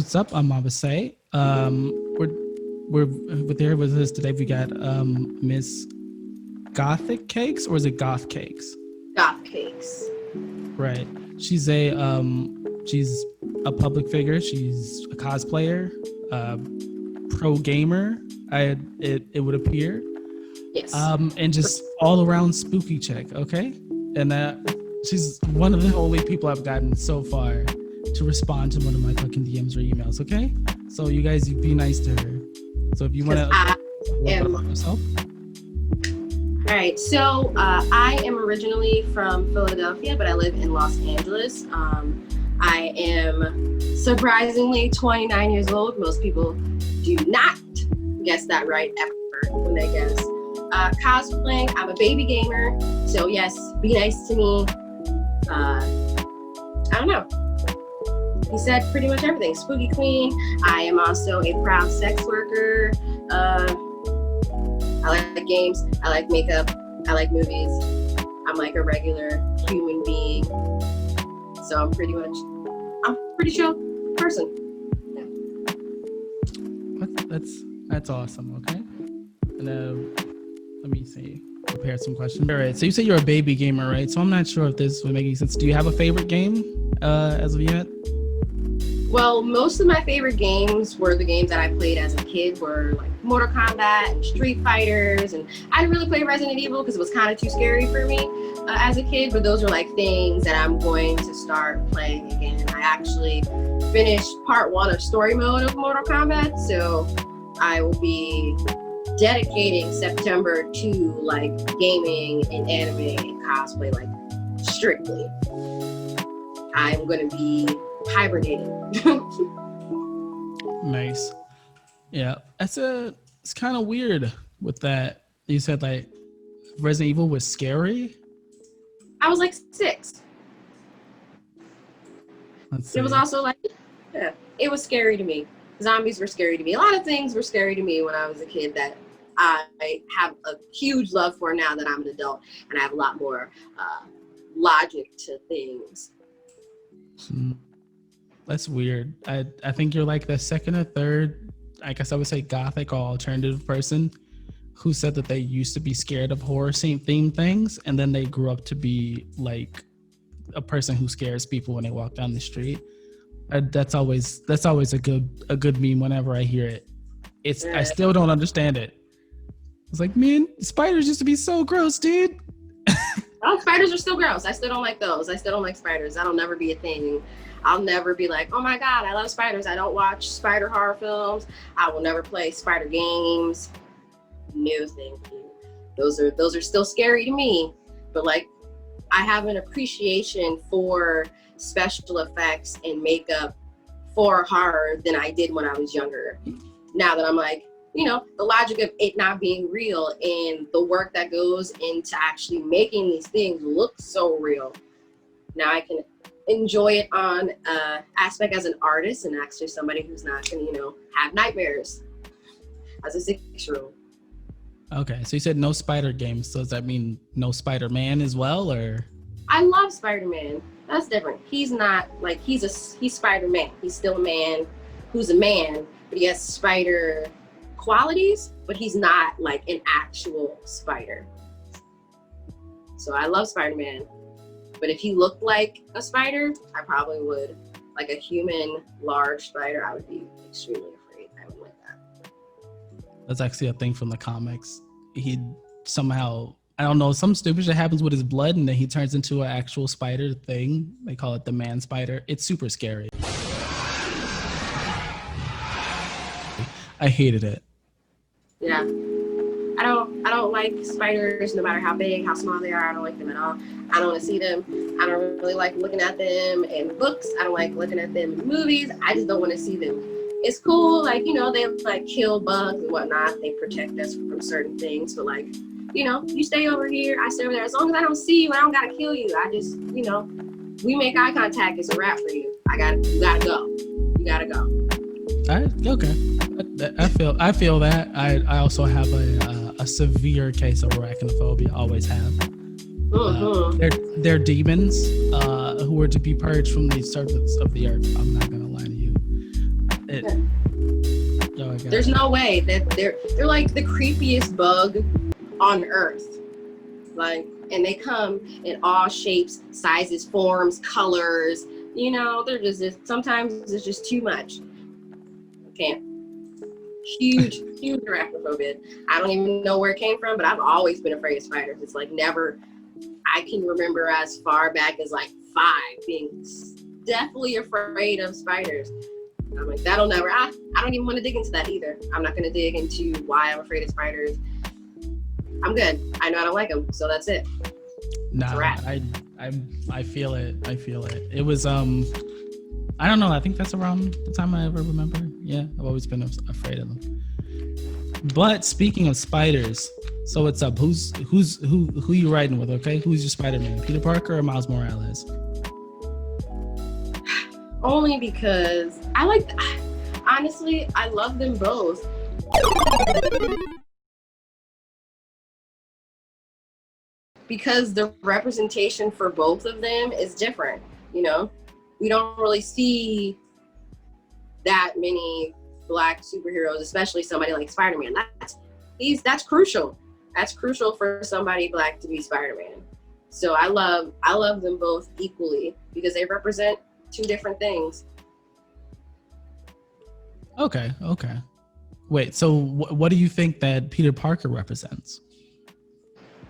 what's up? I'm Mabasei. We're there with us today. We got Miss Gothic Cakes, or is it Goth Cakes? Goth Cakes. Right. She's a public figure. She's a cosplayer, pro gamer. It would appear. Yes. And just all around spooky chick. Okay. And she's one of the only people I've gotten so far to respond to one of my fucking DMs or emails. Okay. So you guys, you be nice to her. So if you want to about yourself. All right. So I am originally from Philadelphia, but I live in Los Angeles. I am surprisingly 29 years old. Most people do not guess that right ever when they guess. Cosplaying, I'm a baby gamer. So yes, be nice to me. I don't know. He said pretty much everything. Spooky queen. I am also a proud sex worker. I like games. I like makeup. I like movies. I'm like a regular human being. So I'm pretty chill person. Yeah. That's awesome. Okay. And let me see. Prepare some questions. All right. So you say you're a baby gamer, right? So I'm not sure if this would make any sense. Do you have a favorite game as of yet? Well, most of my favorite games were the games that I played as a kid, were like Mortal Kombat and Street Fighters, and I didn't really play Resident Evil because it was kind of too scary for me as a kid, but those are like things that I'm going to start playing again. I actually finished part 1 of story mode of Mortal Kombat, so I will be dedicating September to like gaming and anime and cosplay, like strictly. I'm going to be hibernating. Nice. Yeah, it's kind of weird with that. You said like Resident Evil was scary. I was like 6. It was also like, yeah, it was scary to me. Zombies were scary to me. A lot of things were scary to me when I was a kid that I have a huge love for now that I'm an adult, and I have a lot more logic to things. That's weird. I think you're like the second or third, I guess I would say gothic or alternative person who said that they used to be scared of horror themed things, and then they grew up to be like a person who scares people when they walk down the street. That's always a good meme whenever I hear it. I still don't understand it. It's like, man, spiders used to be so gross, dude. Oh, spiders are still gross. I still don't like those. I still don't like spiders. That'll never be a thing. I'll never be like, oh my God, I love spiders. I don't watch spider horror films. I will never play spider games. No, thank you. Those are still scary to me. But like, I have an appreciation for special effects and makeup for horror than I did when I was younger. Now that I'm like, you know, the logic of it not being real and the work that goes into actually making these things look so real. Now I can enjoy it on aspect as an artist and actually somebody who's not gonna, you know, have nightmares as a 6-year-old. Okay, so you said no spider games. So does that mean no Spider-Man as well, or? I love Spider-Man. That's different. He's not like he's Spider-Man. He's still a man who's a man, but he has spider qualities, but he's not like an actual spider. So I love Spider-Man. But if he looked like a spider, I probably would. Like a human large spider, I would be extremely afraid. I would like that. That's actually a thing from the comics. He somehow, I don't know, some stupid shit happens with his blood and then he turns into an actual spider thing. They call it the man spider. It's super scary. I hated it. Yeah. I don't like spiders no matter how big, how small they are. I don't like them at all. I don't want to see them. I don't really like looking at them in books. I don't like looking at them in movies. I just don't want to see them. It's cool, like, you know, they like kill bugs and whatnot. They protect us from certain things. But like, you know, you stay over here, I stay over there. As long as I don't see you, I don't gotta kill you. I just, you know, we make eye contact, it's a wrap for you. You gotta go. You gotta go. All right, okay. I feel that. I also have a severe case of arachnophobia. Always have. They're demons who are to be purged from the surface of the earth. I'm not gonna lie to you. There's no way that they're like the creepiest bug on earth. Like, and they come in all shapes, sizes, forms, colors. You know, they're just sometimes it's just too much. I can't. Huge arachnophobia. I don't even know where it came from, but I've always been afraid of spiders. It's like never. I can remember as far back as like 5 being definitely afraid of spiders. I'm like, that'll never. I don't even want to dig into that either. I'm not going to dig into why I'm afraid of spiders. I'm good. I know I don't like them, so that's it. No, I feel it. I feel it. It was I don't know. I think that's around the time I ever remember. Yeah, I've always been afraid of them. But speaking of spiders, so what's up? Who you riding with? Okay, who's your Spider-Man? Peter Parker or Miles Morales? Only because honestly, I love them both. Because the representation for both of them is different, you know? We don't really see that many Black superheroes, especially somebody like Spider-Man. That's crucial. That's crucial for somebody Black to be Spider-Man. So I love them both equally because they represent 2 different things. Okay. Wait, so what do you think that Peter Parker represents?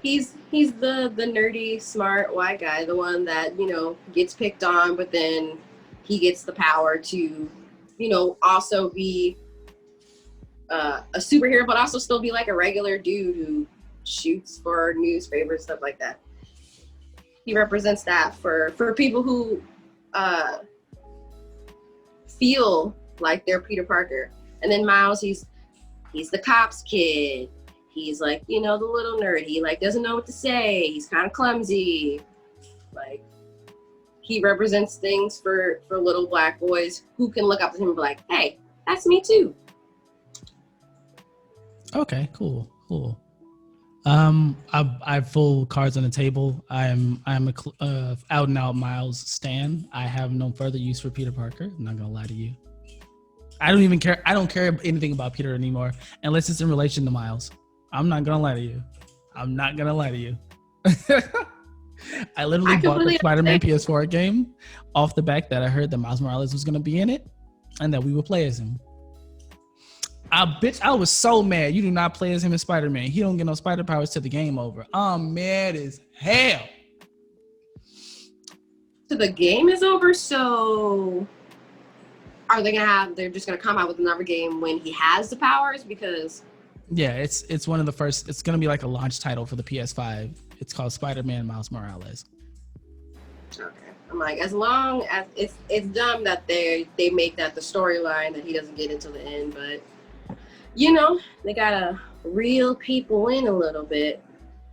He's the nerdy, smart, white guy, the one that, you know, gets picked on, but then he gets the power to, you know, also be a superhero, but also still be like a regular dude who shoots for newspapers, stuff like that. He represents that for people who feel like they're Peter Parker. And then Miles, he's the cops kid. He's like, you know, the little nerd. He like doesn't know what to say. He's kind of clumsy. Like, he represents things for little Black boys who can look up to him and be like, hey, that's me too. Okay, cool. I've full cards on the table. I'm a out and out Miles stan. I have no further use for Peter Parker. I'm not gonna lie to you. I don't even care. I don't care anything about Peter anymore, unless it's in relation to Miles. I'm not gonna lie to you. I literally bought the Spider-Man PS4 game off the back that I heard that Miles Morales was gonna be in it, and that we would play as him. I was so mad. You do not play as him as Spider-Man. He don't get no spider powers till the game over. I'm mad as hell. So the game is over, so they're just gonna come out with another game when he has the powers? Because yeah, it's one of the first. It's gonna be like a launch title for the PS5. It's called Spider-Man Miles Morales. Okay, I'm like, as long as it's dumb that they make that the storyline that he doesn't get until the end, but you know, they gotta reel people in a little bit.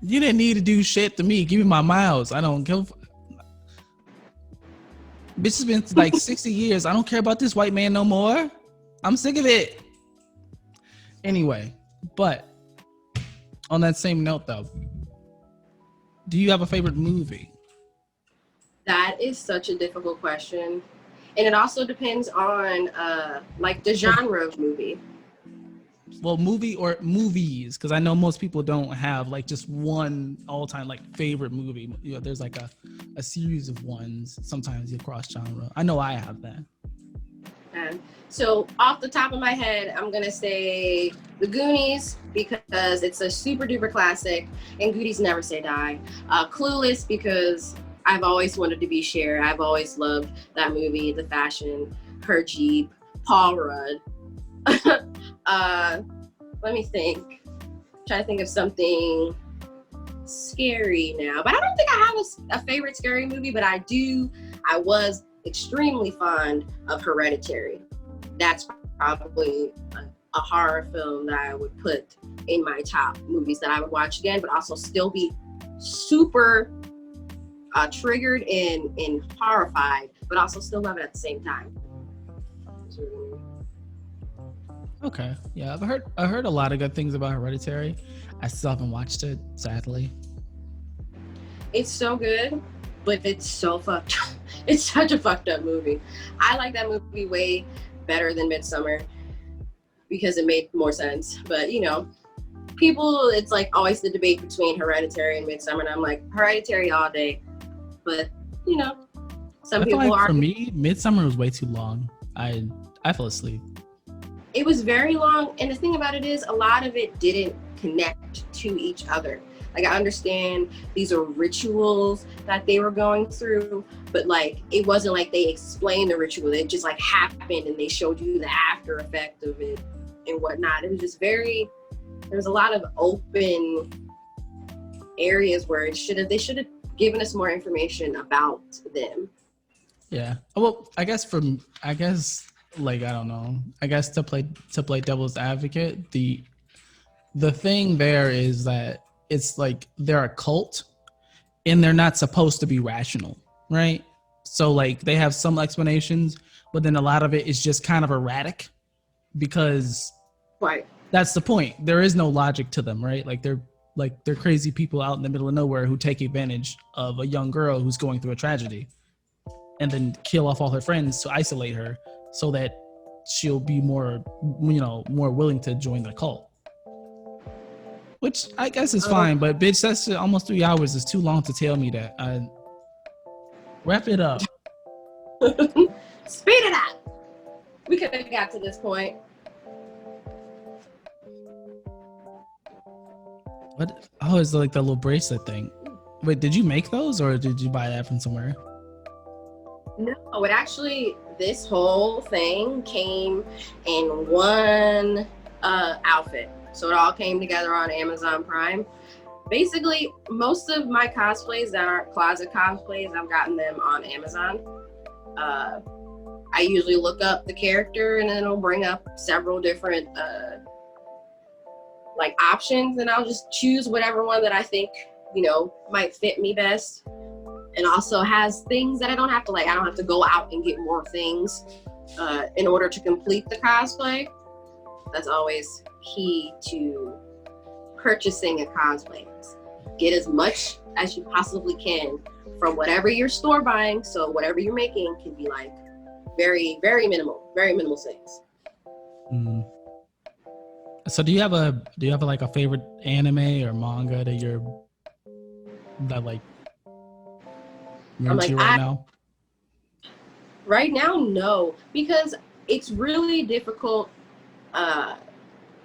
You didn't need to do shit to me. Give me my Miles. I don't give. Bitch, it's been like 60 years. I don't care about this white man no more. I'm sick of it. Anyway, but on that same note though, do you have a favorite movie? That is such a difficult question. And it also depends on like the genre of movie. Well, movie or movies, because I know most people don't have like just one all-time like favorite movie. You know, there's like a series of ones sometimes across genre. I know I have that. So off the top of my head, I'm gonna say The Goonies because it's a super duper classic, and Goonies never say die. Clueless because I've always wanted to be Cher. I've always loved that movie, the fashion, her Jeep, Paul Rudd. Let me think. Try to think of something scary now. But I don't think I have a favorite scary movie, but I was extremely fond of Hereditary. That's probably a horror film that I would put in my top movies that I would watch again, but also still be super triggered and horrified, but also still love it at the same time. Okay, yeah, I heard a lot of good things about Hereditary. I still haven't watched it, sadly. It's so good, but it's so fucked. It's such a fucked up movie. I like that movie way better than Midsummer because it made more sense. But you know, people, it's like always the debate between Hereditary and Midsummer, and I'm like Hereditary all day. But you know, some I feel people like are. for me, Midsummer was way too long. I fell asleep. It was very long, and the thing about it is a lot of it didn't connect to each other. Like, I understand these are rituals that they were going through, but like it wasn't like they explained the ritual. It just like happened and they showed you the after effect of it and whatnot. It was just very, there was a lot of open areas where they should have given us more information about them. Yeah. Well, I guess like, I don't know. I guess to play devil's advocate, the thing there is that it's like they're a cult and they're not supposed to be rational, right? So like they have some explanations, but then a lot of it is just kind of erratic because Right. That's the point. There is no logic to them, right? Like they're crazy people out in the middle of nowhere who take advantage of a young girl who's going through a tragedy and then kill off all her friends to isolate her so that she'll be more willing to join the cult. Which I guess is fine, but bitch, that's almost 3 hours is too long to tell me that. Wrap it up. Speed it up. We could have got to this point. What? Oh, it's like the little bracelet thing. Wait, did you make those or did you buy that from somewhere? No, it actually, this whole thing came in one outfit. So it all came together on Amazon Prime. Basically, most of my cosplays that aren't closet cosplays, I've gotten them on Amazon. I usually look up the character and then it'll bring up several different like options, and I'll just choose whatever one that I think, you know, might fit me best. And also has things that I don't have to go out and get more things in order to complete the cosplay. That's always key to purchasing a cosplay. Get as much as you possibly can from whatever you're store buying, so whatever you're making can be like very, very minimal things. Mm. So do you have like a favorite anime or manga that you're into right now? Right now, no, because it's really difficult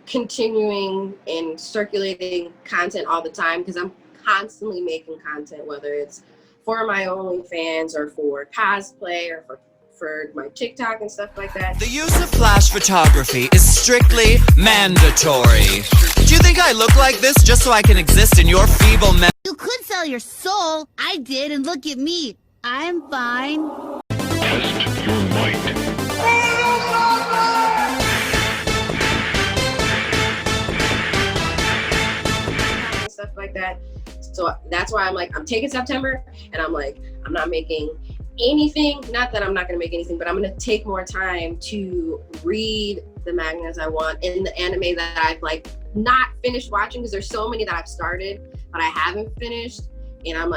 continuing and circulating content all the time because I'm constantly making content, whether it's for my OnlyFans or for cosplay or for my TikTok and stuff like that. The use of flash photography is strictly mandatory. Do you think I look like this just so I can exist in your feeble You could sell your soul. I did, and look at me. I'm fine. Test your might. And stuff like that. So that's why I'm taking September and I'm not making anything. Not that I'm not going to make anything, but I'm going to take more time to read the mangas I want and the anime that I've not finished watching, because there's so many that I've started but I haven't finished, and I'm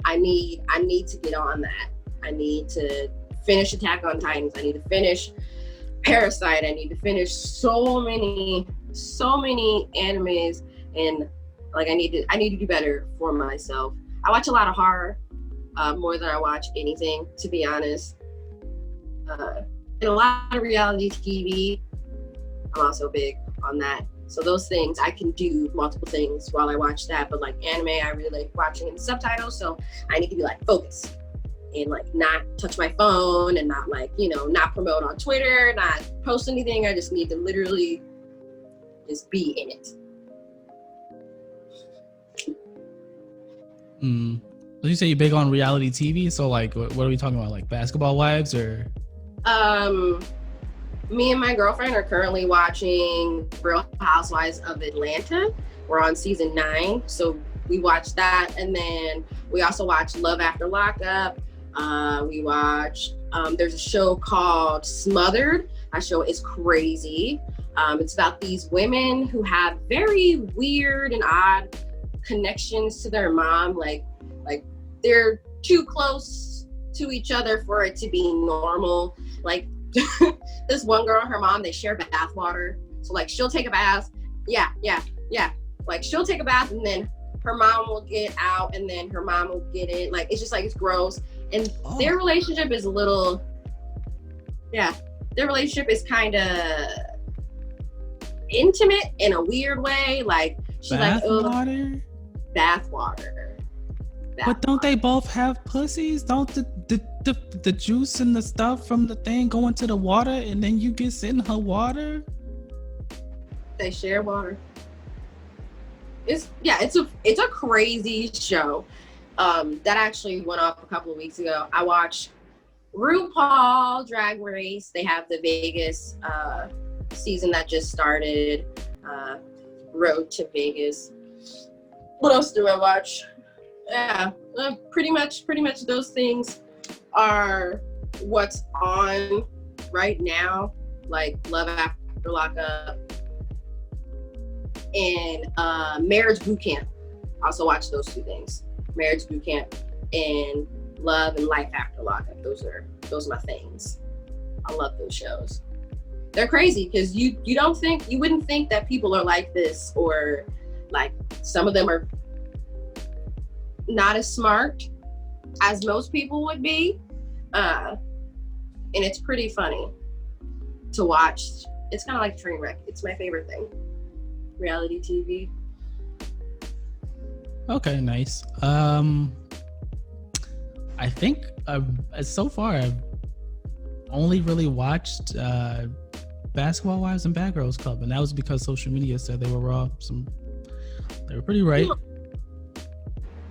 I need to get on that. I need to finish Attack on Titans. I need to finish Parasite. I need to finish so many animes, and I need to do better for myself. I watch a lot of horror, more than I watch anything, to be honest. And a lot of reality TV. I'm also big on that. So those things, I can do multiple things while I watch that. But anime, I really like watching in subtitles. So I need to be focused and not touch my phone and not not promote on Twitter, not post anything. I just need to literally just be in it. You say you're big on reality TV, so what are we talking about? Basketball Wives or? Me and my girlfriend are currently watching Real Housewives of Atlanta. We're on season 9, so we watch that, and then we also watch Love After Lockup. We watch. There's a show called Smothered. That show is crazy. It's about these women who have very weird and odd connections to their mom. Like they're too close to each other for it to be normal. this one girl and her mom, they share bath water. So like she'll take a bath. Yeah. Like she'll take a bath and then her mom will get out and then her mom will get in. Like it's just like it's gross. And their relationship is a little, their relationship is kind of intimate in a weird way. Like she's bath like, water? Bath water. But don't they both have pussies? Don't the juice and the stuff from the thing go into the water and then you get in her water? They share water. It's a crazy show. That actually went off a couple of weeks ago. I watched RuPaul Drag Race. They have the Vegas season that just started. Road to Vegas. What else do I watch? Yeah, pretty much those things are what's on right now, like Love After Lockup and Marriage Boot Camp. Also watch those two things, Marriage Boot Camp and Love and Life After Lockup. Those are my things. I love those shows. They're crazy because you wouldn't think that people are like this, or like some of them are not as smart as most people would be, and it's pretty funny to watch. It's kind of like train wreck. It's my favorite thing, reality TV. Okay, nice. I think so far I've only really watched Basketball Wives and Bad Girls Club, and that was because social media said they were raw. They were pretty right.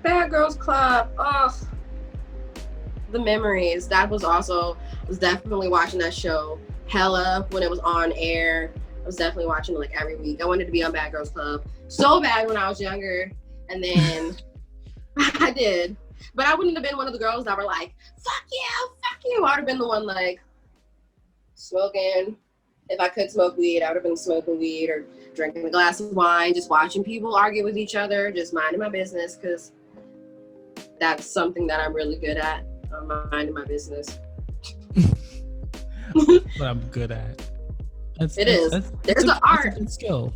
Bad Girls Club. Oh, the memories. That was also, I was definitely watching that show hella when it was on air. I was definitely watching it like every week. I wanted to be on Bad Girls Club so bad when I was younger, and then I did. But I wouldn't have been one of the girls that were like, fuck you. I would have been the one like smoking. If I could smoke weed, I would have been smoking weed or drinking a glass of wine, just watching people argue with each other, just minding my business, because that's something that I'm really good at. I'm minding my business. What I'm good at. There's an art. That's a good skill.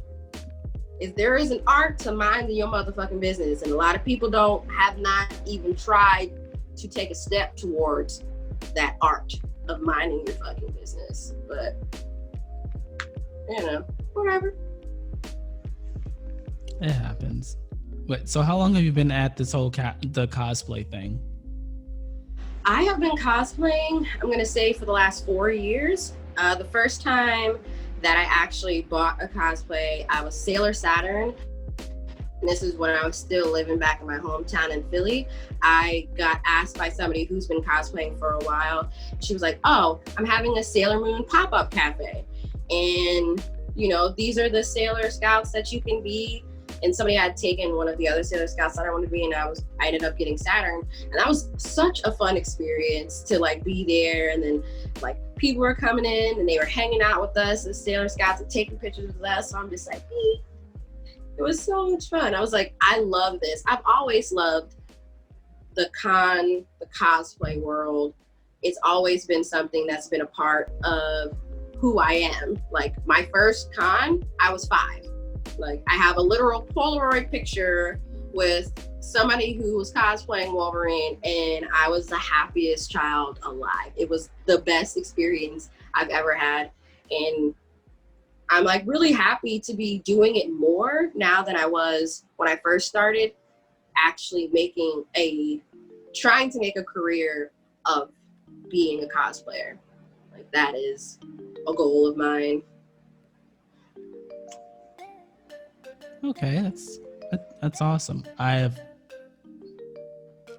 There is an art to minding your motherfucking business, and a lot of people have not even tried to take a step towards that art of minding your fucking business. But whatever. It happens. Wait, so how long have you been at this whole the cosplay thing? I have been cosplaying, I'm going to say, for the last 4 years. The first time that I actually bought a cosplay, I was Sailor Saturn. And this is when I was still living back in my hometown in Philly. I got asked by somebody who's been cosplaying for a while. She was like, oh, I'm having a Sailor Moon pop-up cafe. And, these are the Sailor Scouts that you can be. And somebody had taken one of the other Sailor Scouts that I wanted to be, and I ended up getting Saturn. And that was such a fun experience to like be there. And then like people were coming in and they were hanging out with us as Sailor Scouts and taking pictures with us. So I'm just like, it was so much fun. I was like, I love this. I've always loved the cosplay world. It's always been something that's been a part of who I am. Like my first con, I was 5. Like I have a literal Polaroid picture with somebody who was cosplaying Wolverine, and I was the happiest child alive. It was the best experience I've ever had. And I'm like really happy to be doing it more now than I was when I first started, actually trying to make a career of being a cosplayer. Like that is a goal of mine. Okay, that's awesome. I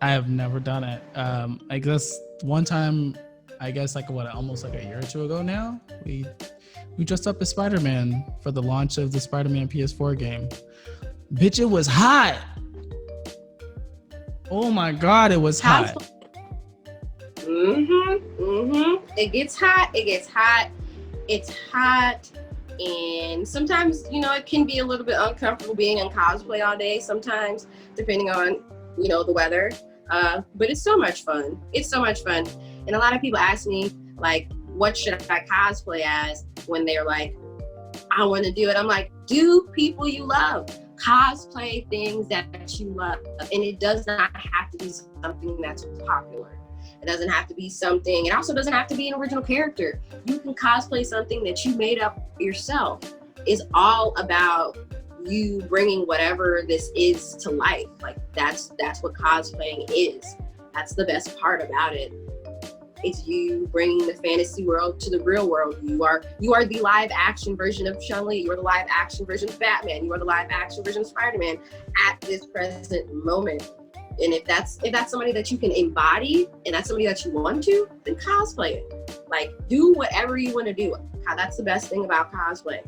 have never done it. I guess one time, almost like a year or two ago now, we dressed up as Spider-Man for the launch of the Spider-Man PS4 game. Bitch, it was hot. Oh my God, it was hot. It gets hot. It's hot. And sometimes, it can be a little bit uncomfortable being in cosplay all day sometimes, depending on, the weather. But it's so much fun. And a lot of people ask me, like, what should I cosplay as when they're like, I want to do it. I'm like, do people you love. Cosplay things that you love. And it does not have to be something that's popular. It doesn't have to be something, it also doesn't have to be an original character. You can cosplay something that you made up yourself. It's all about you bringing whatever this is to life. Like that's what cosplaying is. That's the best part about it. It's you bringing the fantasy world to the real world. You are the live action version of Chun-Li. You are the live action version of Batman. You are the live action version of Spider-Man at this present moment. And if that's somebody that you can embody and that's somebody that you want to, then cosplay it. Like do whatever you want to do. That's the best thing about cosplay.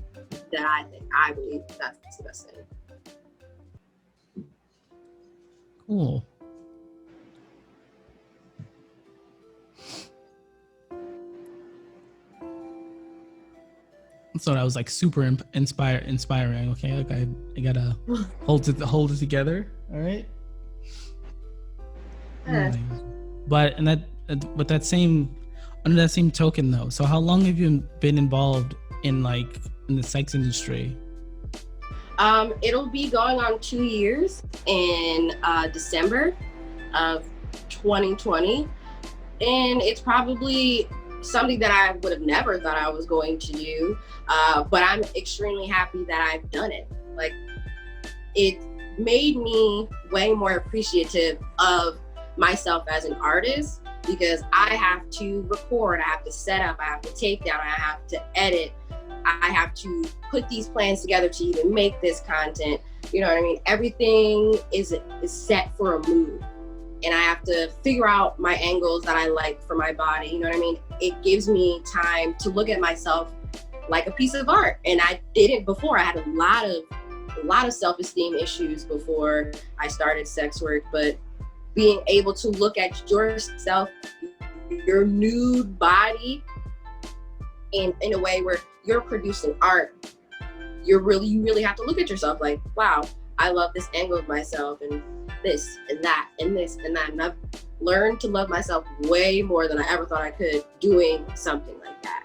I believe that's the best thing. Cool. So that was like super inspiring. Okay, like I gotta hold it together. All right. Yeah. But under that same token though, so how long have you been involved in the sex industry? It'll be going on 2 years in December of 2020, and it's probably something that I would have never thought I was going to do, but I'm extremely happy that I've done it. Like, it made me way more appreciative of myself as an artist, because I have to record, I have to set up, I have to take down, I have to edit, I have to put these plans together to even make this content. You know what I mean? Everything is set for a mood. And I have to figure out my angles that I like for my body. You know what I mean? It gives me time to look at myself like a piece of art. And I didn't before. I had a lot of self-esteem issues before I started sex work, but being able to look at yourself, your nude body, in a way where you're producing art, you really have to look at yourself like, wow, I love this angle of myself, and this and that and this and that. And I've learned to love myself way more than I ever thought I could doing something like that.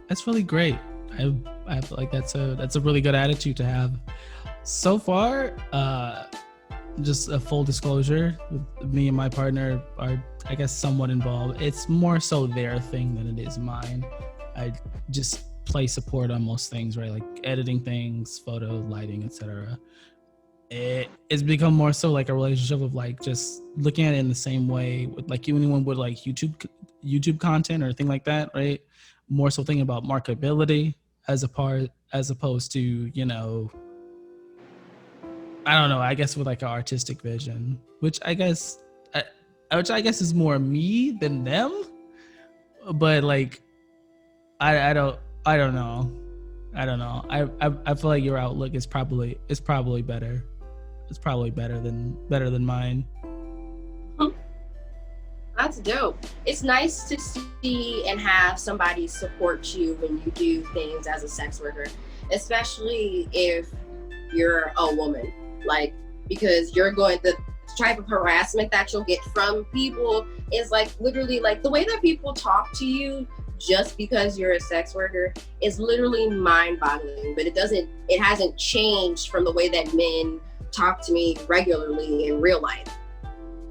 That's really great. I feel like that's a really good attitude to have. So far, just a full disclosure, me and my partner are, I guess, somewhat involved. It's more so their thing than it is mine. I just play support on most things, right? Like editing things, photo, lighting, etc. It's become more so like a relationship of like just looking at it in the same way with like anyone would like YouTube content or anything like that, right? More so thinking about marketability as opposed to, you know, I don't know, I guess with like an artistic vision, which I guess is more me than them. But like, I don't know. I feel like your outlook is probably better. It's probably better than mine. That's dope. It's nice to see and have somebody support you when you do things as a sex worker, especially if you're a woman. Like, because the type of harassment that you'll get from people is like literally like the way that people talk to you just because you're a sex worker is literally mind-boggling. But it hasn't changed from the way that men talk to me regularly in real life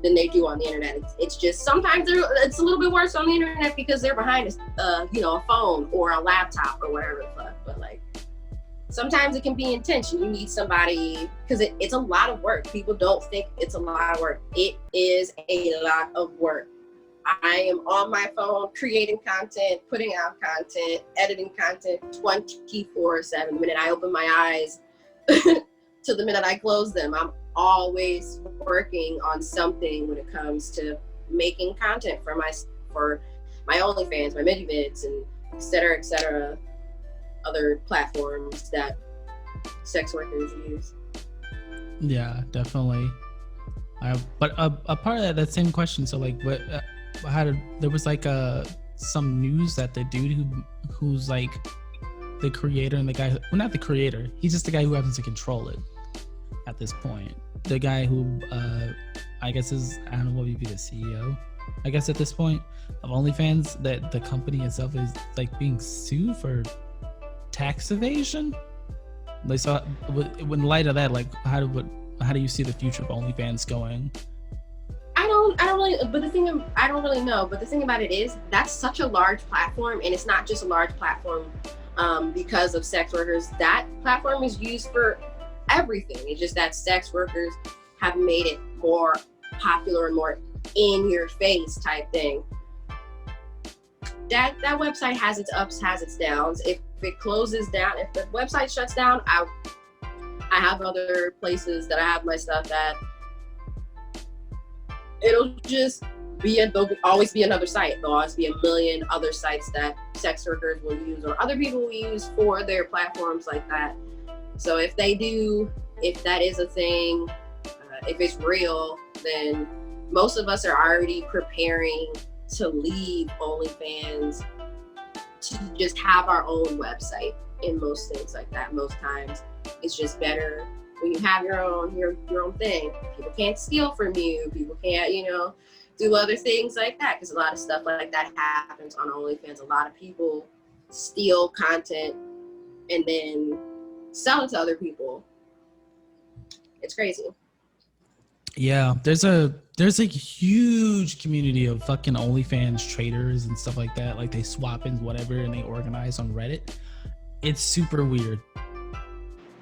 than they do on the internet. It's just sometimes it's a little bit worse on the internet because they're behind a phone or a laptop or whatever the fuck. But like, sometimes it can be intense. You need somebody, because it's a lot of work. People don't think it's a lot of work. It is a lot of work. I am on my phone creating content, putting out content, editing content 24/7. The minute I open my eyes to the minute I close them, I'm always working on something when it comes to making content for my OnlyFans, my MediVids, and et cetera, other platforms that sex workers use. Yeah, definitely. But a part of that same question. So like, there was like some news that the dude who's like the creator and the guy, well, not the creator, he's just the guy who happens to control it at this point. the guy who I guess is, I don't know what would be the CEO, I guess at this point, of OnlyFans, that the company itself is like being sued for tax evasion. Like, so in light of that, like how do you see the future of OnlyFans going? I don't really, but the thing, I don't really know, but the thing about it is that's such a large platform, and it's not just a large platform because of sex workers. That platform is used for everything. It's just that sex workers have made it more popular and more in your face type thing. That website has its ups, has its downs. If it closes down, if the website shuts down, I have other places that I have my stuff at. It'll just be there'll always be another site. There'll always be a million other sites that sex workers will use or other people will use for their platforms like that. So if they do, if that is a thing, if it's real, then most of us are already preparing to leave OnlyFans to just have our own website in most things like that. Most times it's just better when you have your own thing. People can't steal from you. People can't, do other things like that, because a lot of stuff like that happens on OnlyFans. A lot of people steal content and then sell it to other people. It's crazy. Yeah, there's a huge community of fucking OnlyFans traders and stuff like that. Like they swap in whatever and they organize on Reddit. It's super weird.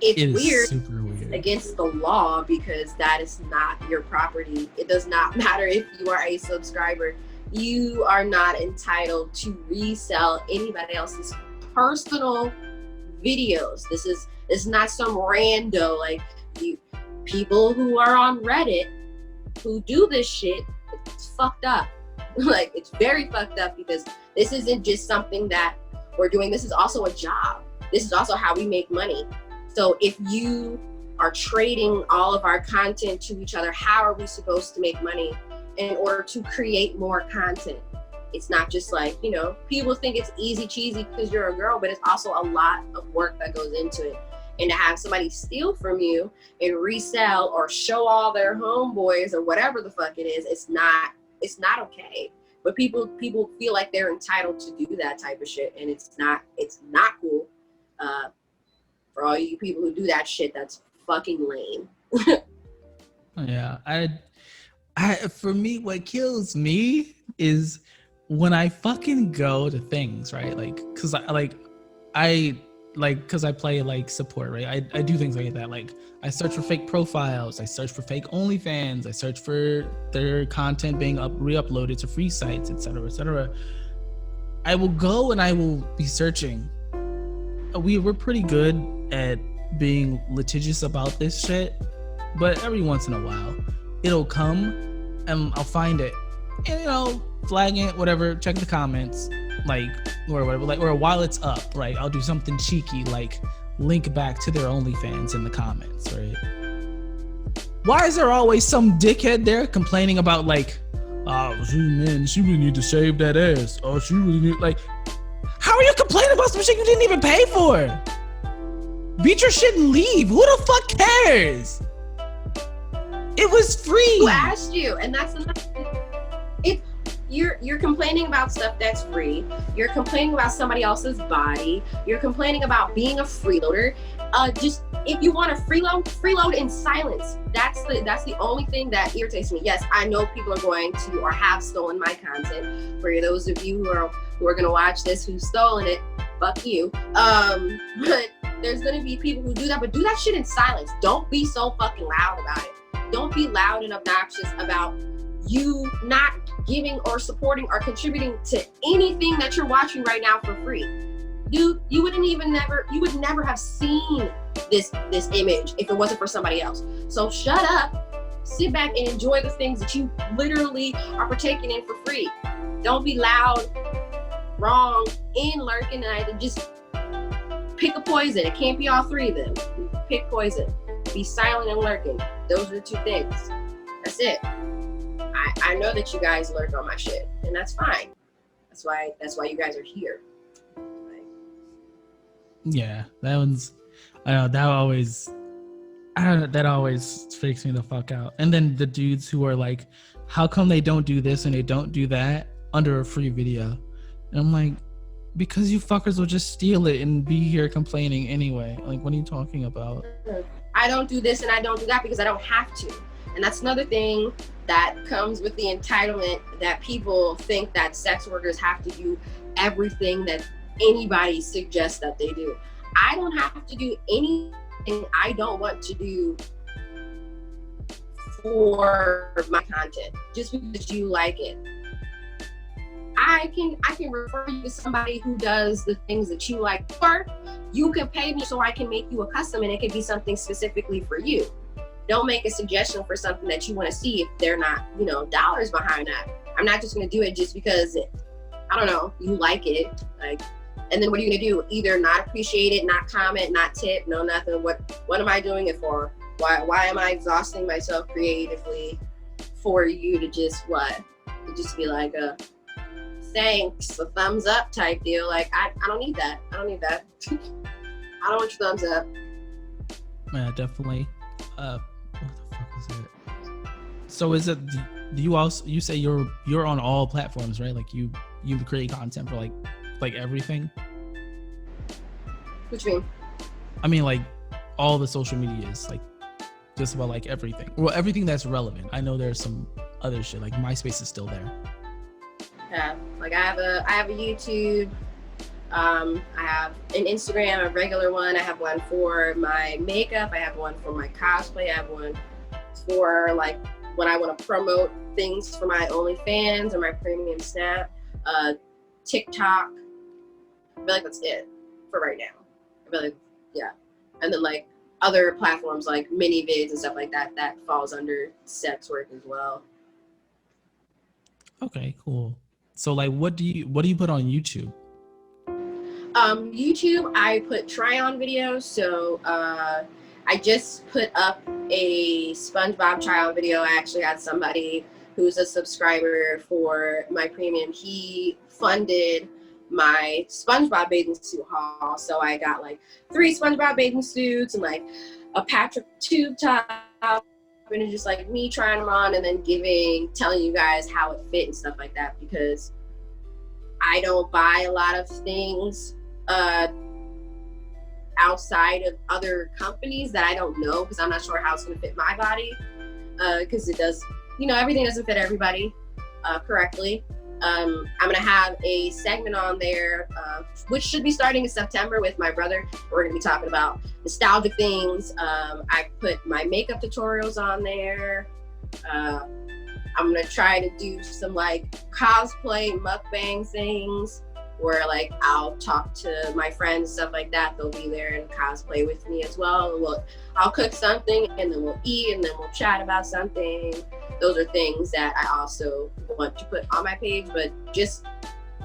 It's weird. Super weird. Against the law, because that is not your property. It does not matter if you are a subscriber. You are not entitled to resell anybody else's personal videos. This is not some rando, like people who are on Reddit who do this shit. It's fucked up. Like, it's very fucked up, because this isn't just something that we're doing. This is also a job. This is also how we make money. So if you are trading all of our content to each other, how are we supposed to make money in order to create more content? It's not just like, people think it's easy cheesy because you're a girl, but it's also a lot of work that goes into it. And to have somebody steal from you and resell or show all their homeboys or whatever the fuck it is, it's not okay. But people feel like they're entitled to do that type of shit, and it's not cool. For all you people who do that shit, that's fucking lame. Yeah, I for me, what kills me is when I fucking go to things, right? Like, cause I play like support, right? I do things like that. Like I search for fake profiles, I search for fake OnlyFans, I search for their content being re-uploaded to free sites, etc., etc. I will go and I will be searching. We're pretty good at being litigious about this shit, but every once in a while it'll come and I'll find it and flag it, whatever, check the comments, like, or whatever, like, or while it's up, right, I'll do something cheeky like link back to their OnlyFans in the comments, right? Why is there always some dickhead there complaining about like, oh man, she really need to shave that ass, oh she really need, like, how are you complaining about some shit you didn't even pay for? Beat your shit and leave. Who the fuck cares? It was free. Who asked you? And that's another thing. You're complaining about stuff that's free. You're complaining about somebody else's body. You're complaining about being a freeloader. Just if you want to freeload in silence. That's the only thing that irritates me. Yes, I know people are going to or have stolen my content. For those of you who are gonna watch this who've stolen it, fuck you. But there's gonna be people who do that, but do that shit in silence. Don't be so fucking loud about it. Don't be loud and obnoxious about you not giving or supporting or contributing to anything that you're watching right now for free. Dude, you would never have seen this image if it wasn't for somebody else. So shut up, sit back and enjoy the things that you literally are partaking in for free. Don't be loud, wrong, and lurking, and just pick a poison. It can't be all three of them. Pick poison. Be silent and lurking. Those are the two things. That's it. I know that you guys lurk on my shit, and that's fine. That's why you guys are here. Yeah, that one's, I know that always, That always freaks me the fuck out. And then the dudes who are like, how come they don't do this and they don't do that under a free video? And I'm like, because you fuckers will just steal it and be here complaining anyway. Like, what are you talking about? I don't do this and I don't do that because I don't have to. And that's another thing that comes with the entitlement, that people think that sex workers have to do everything that anybody suggests that they do. I don't have to do anything I don't want to do for my content just because you like it. I can refer you to somebody who does the things that you like, or you can pay me so I can make you a custom and it could be something specifically for you. Don't make a suggestion for something that you want to see if they're not, dollars behind that. I'm not just going to do it just because, I don't know, you like it. Like, and then what are you going to do? Either not appreciate it, not comment, not tip, no nothing. What am I doing it for? Why am I exhausting myself creatively for you to just just be like a thanks, a thumbs up type deal? Like, I don't need that. I don't need that. I don't want your thumbs up. Yeah, definitely. What the fuck is it? So is it, do you say you're on all platforms, right? Like you create content for like everything? What you mean? I mean, like all the social medias, like just about like everything. Well, everything that's relevant. I know there's some other shit, like MySpace is still there. Yeah, like I have a YouTube. I have an Instagram, a regular one. I have one for my makeup. I have one for my cosplay. I have one for like when I want to promote things for my OnlyFans or my premium Snap. TikTok. I feel like that's it for right now. I feel like, yeah. And then like other platforms like mini vids and stuff like that, that falls under sex work as well. Okay, cool. So like what do you put on YouTube? YouTube, I put try-on videos. So I just put up a SpongeBob try-on video. I actually had somebody who's a subscriber for my premium. He funded my SpongeBob bathing suit haul. So I got like 3 SpongeBob bathing suits and like a Patrick tube top. And it's just like me trying them on and then telling you guys how it fit and stuff like that, because I don't buy a lot of things outside of other companies that I don't know, because I'm not sure how it's going to fit my body, because it does, everything doesn't fit everybody correctly. I'm going to have a segment on there, which should be starting in September with my brother. We're going to be talking about nostalgic things. I put my makeup tutorials on there. I'm going to try to do some like cosplay mukbang things where like I'll talk to my friends, stuff like that. They'll be there and cosplay with me as well. I'll cook something and then we'll eat and then we'll chat about something. Those are things that I also want to put on my page, but just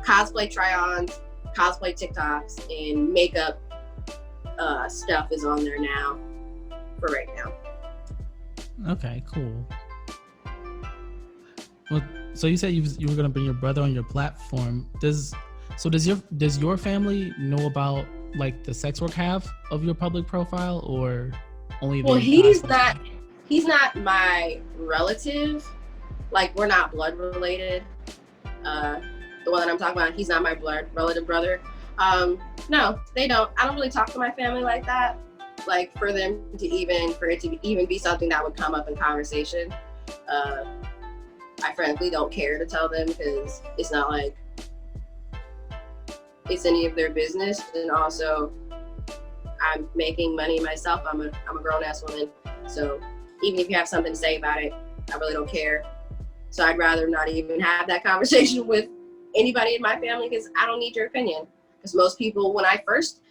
cosplay try-ons, cosplay TikToks, and makeup stuff is on there now for right now. Okay, cool. Well, so you said you were gonna bring your brother on your platform. Does your family know about like the sex work half of your public profile, or only? Well, he's not my relative. Like, we're not blood related. The one that I'm talking about, he's not my blood relative brother. No, they don't. I don't really talk to my family like that. Like for it to even be something that would come up in conversation. I frankly don't care to tell them, because it's not like it's any of their business. And also, I'm making money myself. I'm a grown ass woman. So even if you have something to say about it, I really don't care. So I'd rather not even have that conversation with anybody in my family, because I don't need your opinion. Because most people, when I first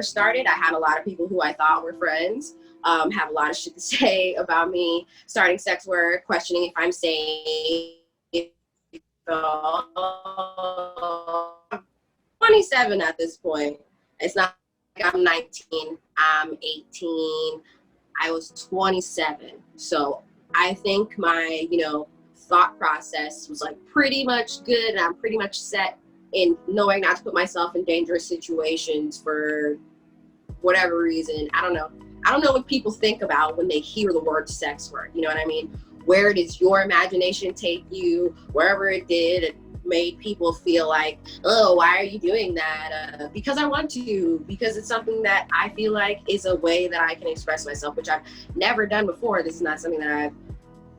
started, I had a lot of people who I thought were friends, have a lot of shit to say about me starting sex work, questioning if I'm safe. I'm 27 at this point. It's not like I'm 19, I'm 18. I was 27. So I think my, thought process was like pretty much good, and I'm pretty much set in knowing not to put myself in dangerous situations for whatever reason. I don't know. I don't know what people think about when they hear the word sex work. You know what I mean? Where does your imagination take you? Wherever it did, it made people feel like, oh, why are you doing that? Because I want to, because it's something that I feel like is a way that I can express myself, which I've never done before. This is not something that I've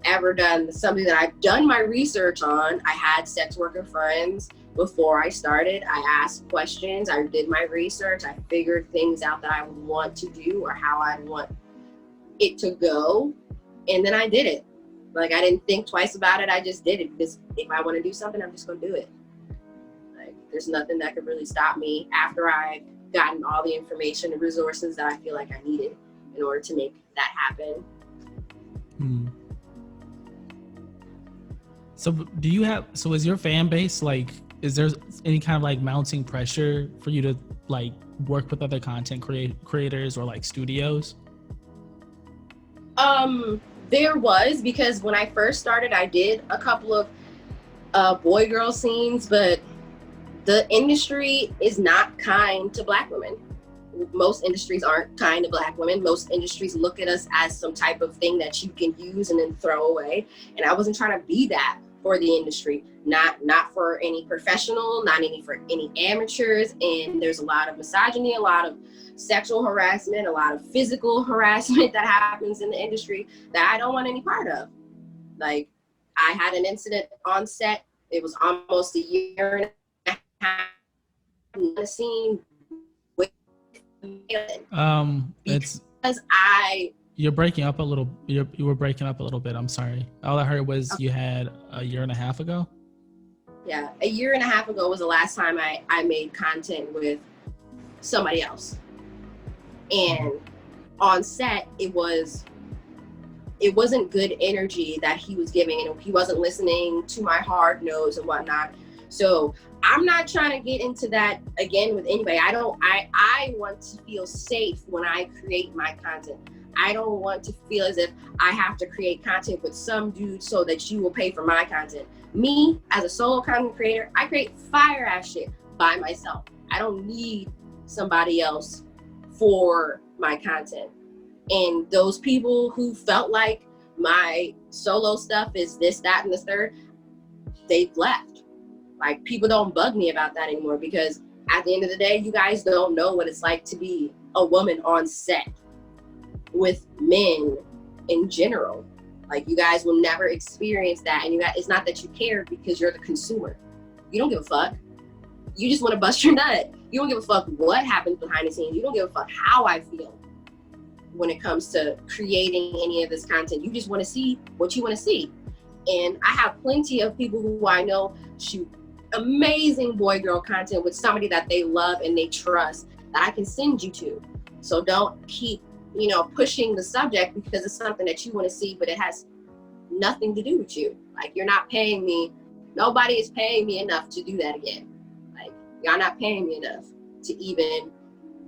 ever done, something that I've done my research on. I had sex worker friends before I started. I asked questions, I did my research, I figured things out that I would want to do or how I'd want it to go, and then I did it. Like, I didn't think twice about it, I just did it, because if I want to do something, I'm just going to do it. Like, there's nothing that could really stop me after I've gotten all the information and resources that I feel like I needed in order to make that happen. So is your fan base, like, is there any kind of like mounting pressure for you to like work with other content creators or like studios? There was, because when I first started, I did a couple of boy-girl scenes, but the industry is not kind to Black women. Most industries aren't kind to Black women. Most industries look at us as some type of thing that you can use and then throw away. And I wasn't trying to be that for the industry, not for any professional, not any for any amateurs. And there's a lot of misogyny, a lot of sexual harassment, a lot of physical harassment that happens in the industry that I don't want any part of. Like, I had an incident on set. It was almost a year and a half in a scene with You're breaking up a little. You were breaking up a little bit. I'm sorry. All I heard was you had a year and a half ago. Yeah, a year and a half ago was the last time I made content with somebody else. And on set, it wasn't good energy that he was giving, and he wasn't listening to my hard nose and whatnot. So I'm not trying to get into that again with anybody. I want to feel safe when I create my content. I don't want to feel as if I have to create content with some dude so that you will pay for my content. Me, as a solo content creator, I create fire ass shit by myself. I don't need somebody else for my content. And those people who felt like my solo stuff is this, that, and the third, they've left. Like, people don't bug me about that anymore, because at the end of the day, you guys don't know what it's like to be a woman on set with men in general. Like, you guys will never experience that. And it's not that you care, because you're the consumer. You don't give a fuck. You just want to bust your nut. You don't give a fuck what happens behind the scenes. You don't give a fuck how I feel when it comes to creating any of this content. You just want to see what you want to see. And I have plenty of people who I know shoot amazing boy-girl content with somebody that they love and they trust that I can send you to. So don't keep, pushing the subject because it's something that you want to see, but it has nothing to do with you. Like, you're not paying me. Nobody is paying me enough to do that again. Like, y'all not paying me enough to even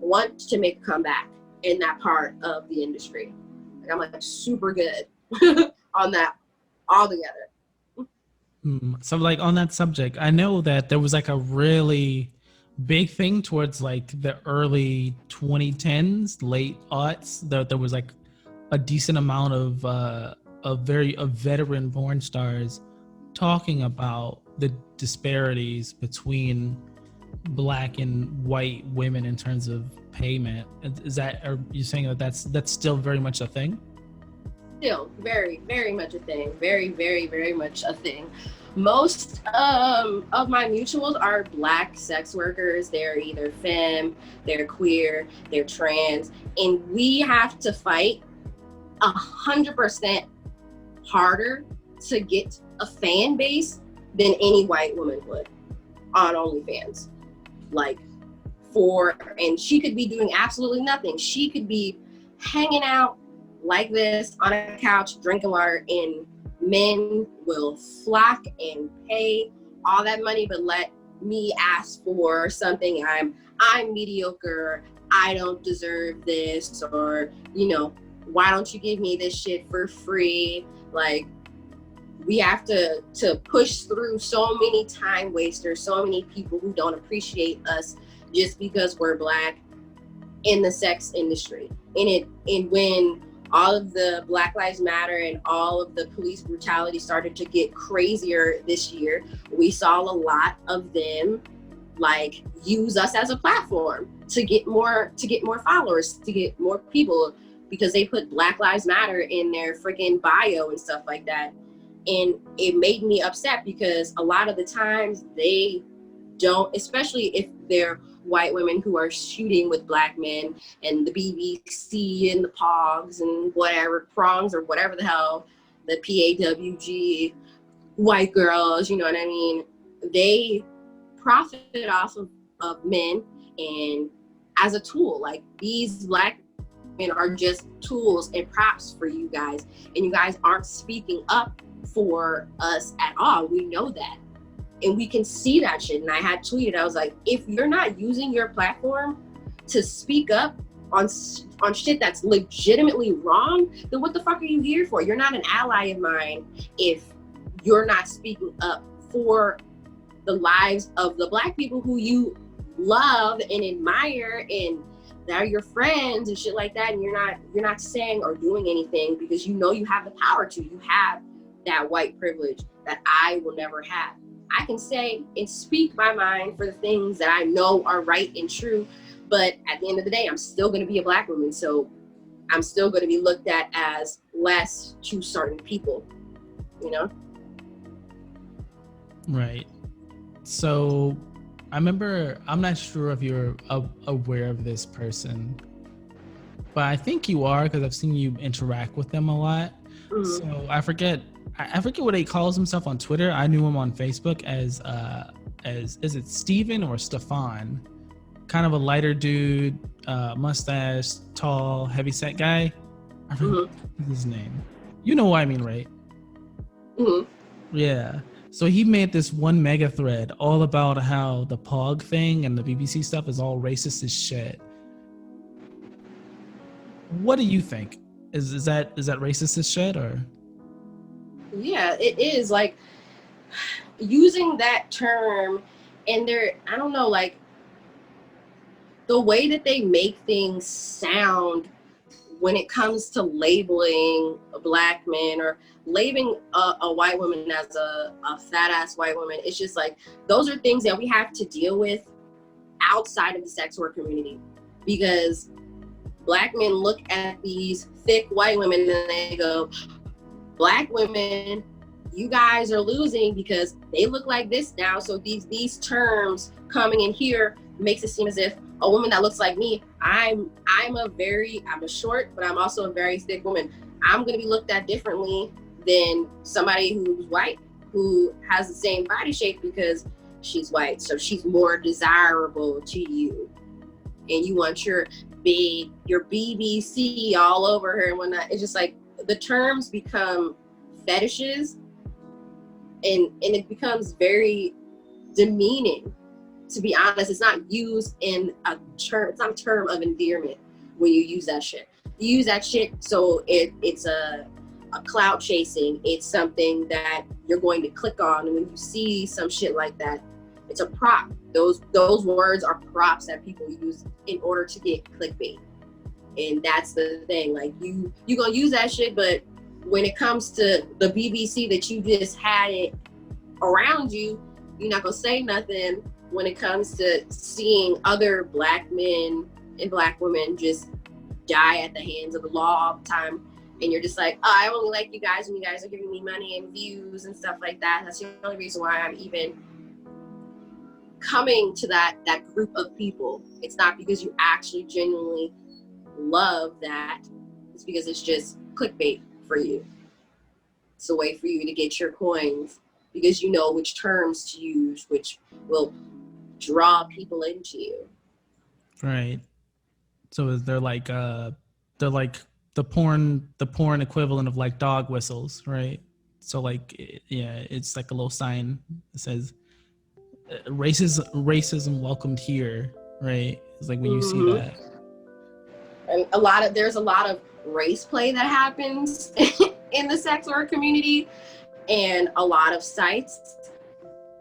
want to make a comeback in that part of the industry. Like, I'm like super good on that altogether. So like on that subject, I know that there was like a really big thing towards like the early 2010s, late aughts. There was like a decent amount of veteran porn stars talking about the disparities between Black and white women in terms of payment. Are you saying that that's still very much a thing? Still very, very much a thing. Very, very, very much a thing. Most of my mutuals are Black sex workers. They're either femme, they're queer, they're trans, and we have to fight 100% harder to get a fan base than any white woman would on OnlyFans. And she could be doing absolutely nothing. She could be hanging out like this on a couch, drinking water, and men will flock and pay all that money, but let me ask for something. I'm mediocre. I don't deserve this, or why don't you give me this shit for free? Like, we have to push through so many time wasters, so many people who don't appreciate us just because we're Black. in the sex industry. And when all of the Black Lives Matter and all of the police brutality started to get crazier this year, we saw a lot of them like use us as a platform to get more followers, to get more people, because they put Black Lives Matter in their freaking bio and stuff like that. And it made me upset because a lot of the times they don't, especially if they're white women who are shooting with Black men, and the BBC and the POGs and whatever, prongs or whatever the hell, the PAWG, white girls, you know what I mean? They profit off of men and as a tool. Like, these Black men are just tools and props for you guys, and you guys aren't speaking up for us at all. We know that, and we can see that shit. And I had tweeted, I was like, if you're not using your platform to speak up on shit that's legitimately wrong, then what the fuck are you here for? You're not an ally of mine if you're not speaking up for the lives of the Black people who you love and admire and that are your friends and shit like that. And you're not saying or doing anything because you know you have the power to. You have that white privilege that I will never have. I can say and speak my mind for the things that I know are right and true, but at the end of the day, I'm still going to be a Black woman, so I'm still going to be looked at as less to certain people, you know? Right. So I remember, I'm not sure if you're aware of this person, but I think you are because I've seen you interact with them a lot. Mm-hmm. So I forget what he calls himself on Twitter. I knew him on Facebook as is it Steven or Stefan? Kind of a lighter dude, mustache, tall, heavyset guy. I forget his name. You know what I mean, right? Mm-hmm. Yeah. So he made this one mega thread all about how the POG thing and the BBC stuff is all racist as shit. What do you think? Is that racist as shit, or? Yeah, it is. Like, using that term, and I don't know, like, the way that they make things sound when it comes to labeling Black men or labeling a white woman as a fat ass white woman, it's just like, those are things that we have to deal with outside of the sex work community, because Black men look at these thick white women and they go, Black women, you guys are losing because they look like this now. So these terms coming in here makes it seem as if a woman that looks like me, I'm a short, but I'm also a very thick woman. I'm going to be looked at differently than somebody who's white, who has the same body shape because she's white. So she's more desirable to you. And you want your BBC all over her and whatnot. It's just like, the terms become fetishes, and it becomes very demeaning. To be honest, it's not used in a term. It's not a term of endearment when you use that shit. You use that shit so it's a clout chasing. It's something that you're going to click on, and when you see some shit like that, it's a prop. Those words are props that people use in order to get clickbait. And that's the thing, like, you gonna use that shit, but when it comes to the BBC that you just had it around you, you're not gonna say nothing when it comes to seeing other Black men and Black women just die at the hands of the law all the time. And you're just like, oh, I only like you guys when you guys are giving me money and views and stuff like that. That's the only reason why I'm even coming to that group of people. It's not because you actually genuinely love that. It's because it's just clickbait for you. It's a way for you to get your coins because you know which terms to use, which will draw people into you. Right. So they're like the porn equivalent of like dog whistles, right? So like, yeah, it's like a little sign that says racism welcomed here, right? It's like when you see that. And there's a lot of race play that happens in the sex work community, and a lot of sites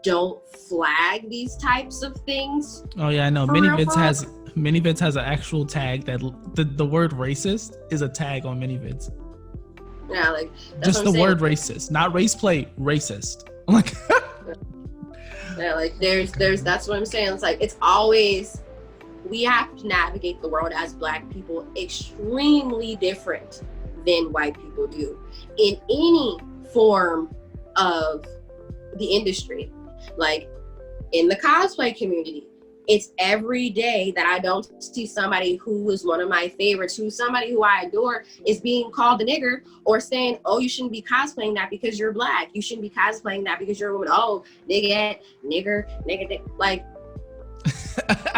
don't flag these types of things. Oh yeah, I know. ManyVids Minivids has an actual tag that the word racist is a tag on Minivids. Yeah, like just the word racist, not race play, racist. I'm like, yeah, like there's that's what I'm saying. It's like it's always we have to navigate the world as Black people extremely different than white people do in any form of the industry. Like in the cosplay community, it's every day that I don't see somebody who is one of my favorites, who's somebody who I adore, is being called a nigger or saying, oh, you shouldn't be cosplaying that because you're Black. You shouldn't be cosplaying that because you're a woman. Oh, nigga, nigger. Like,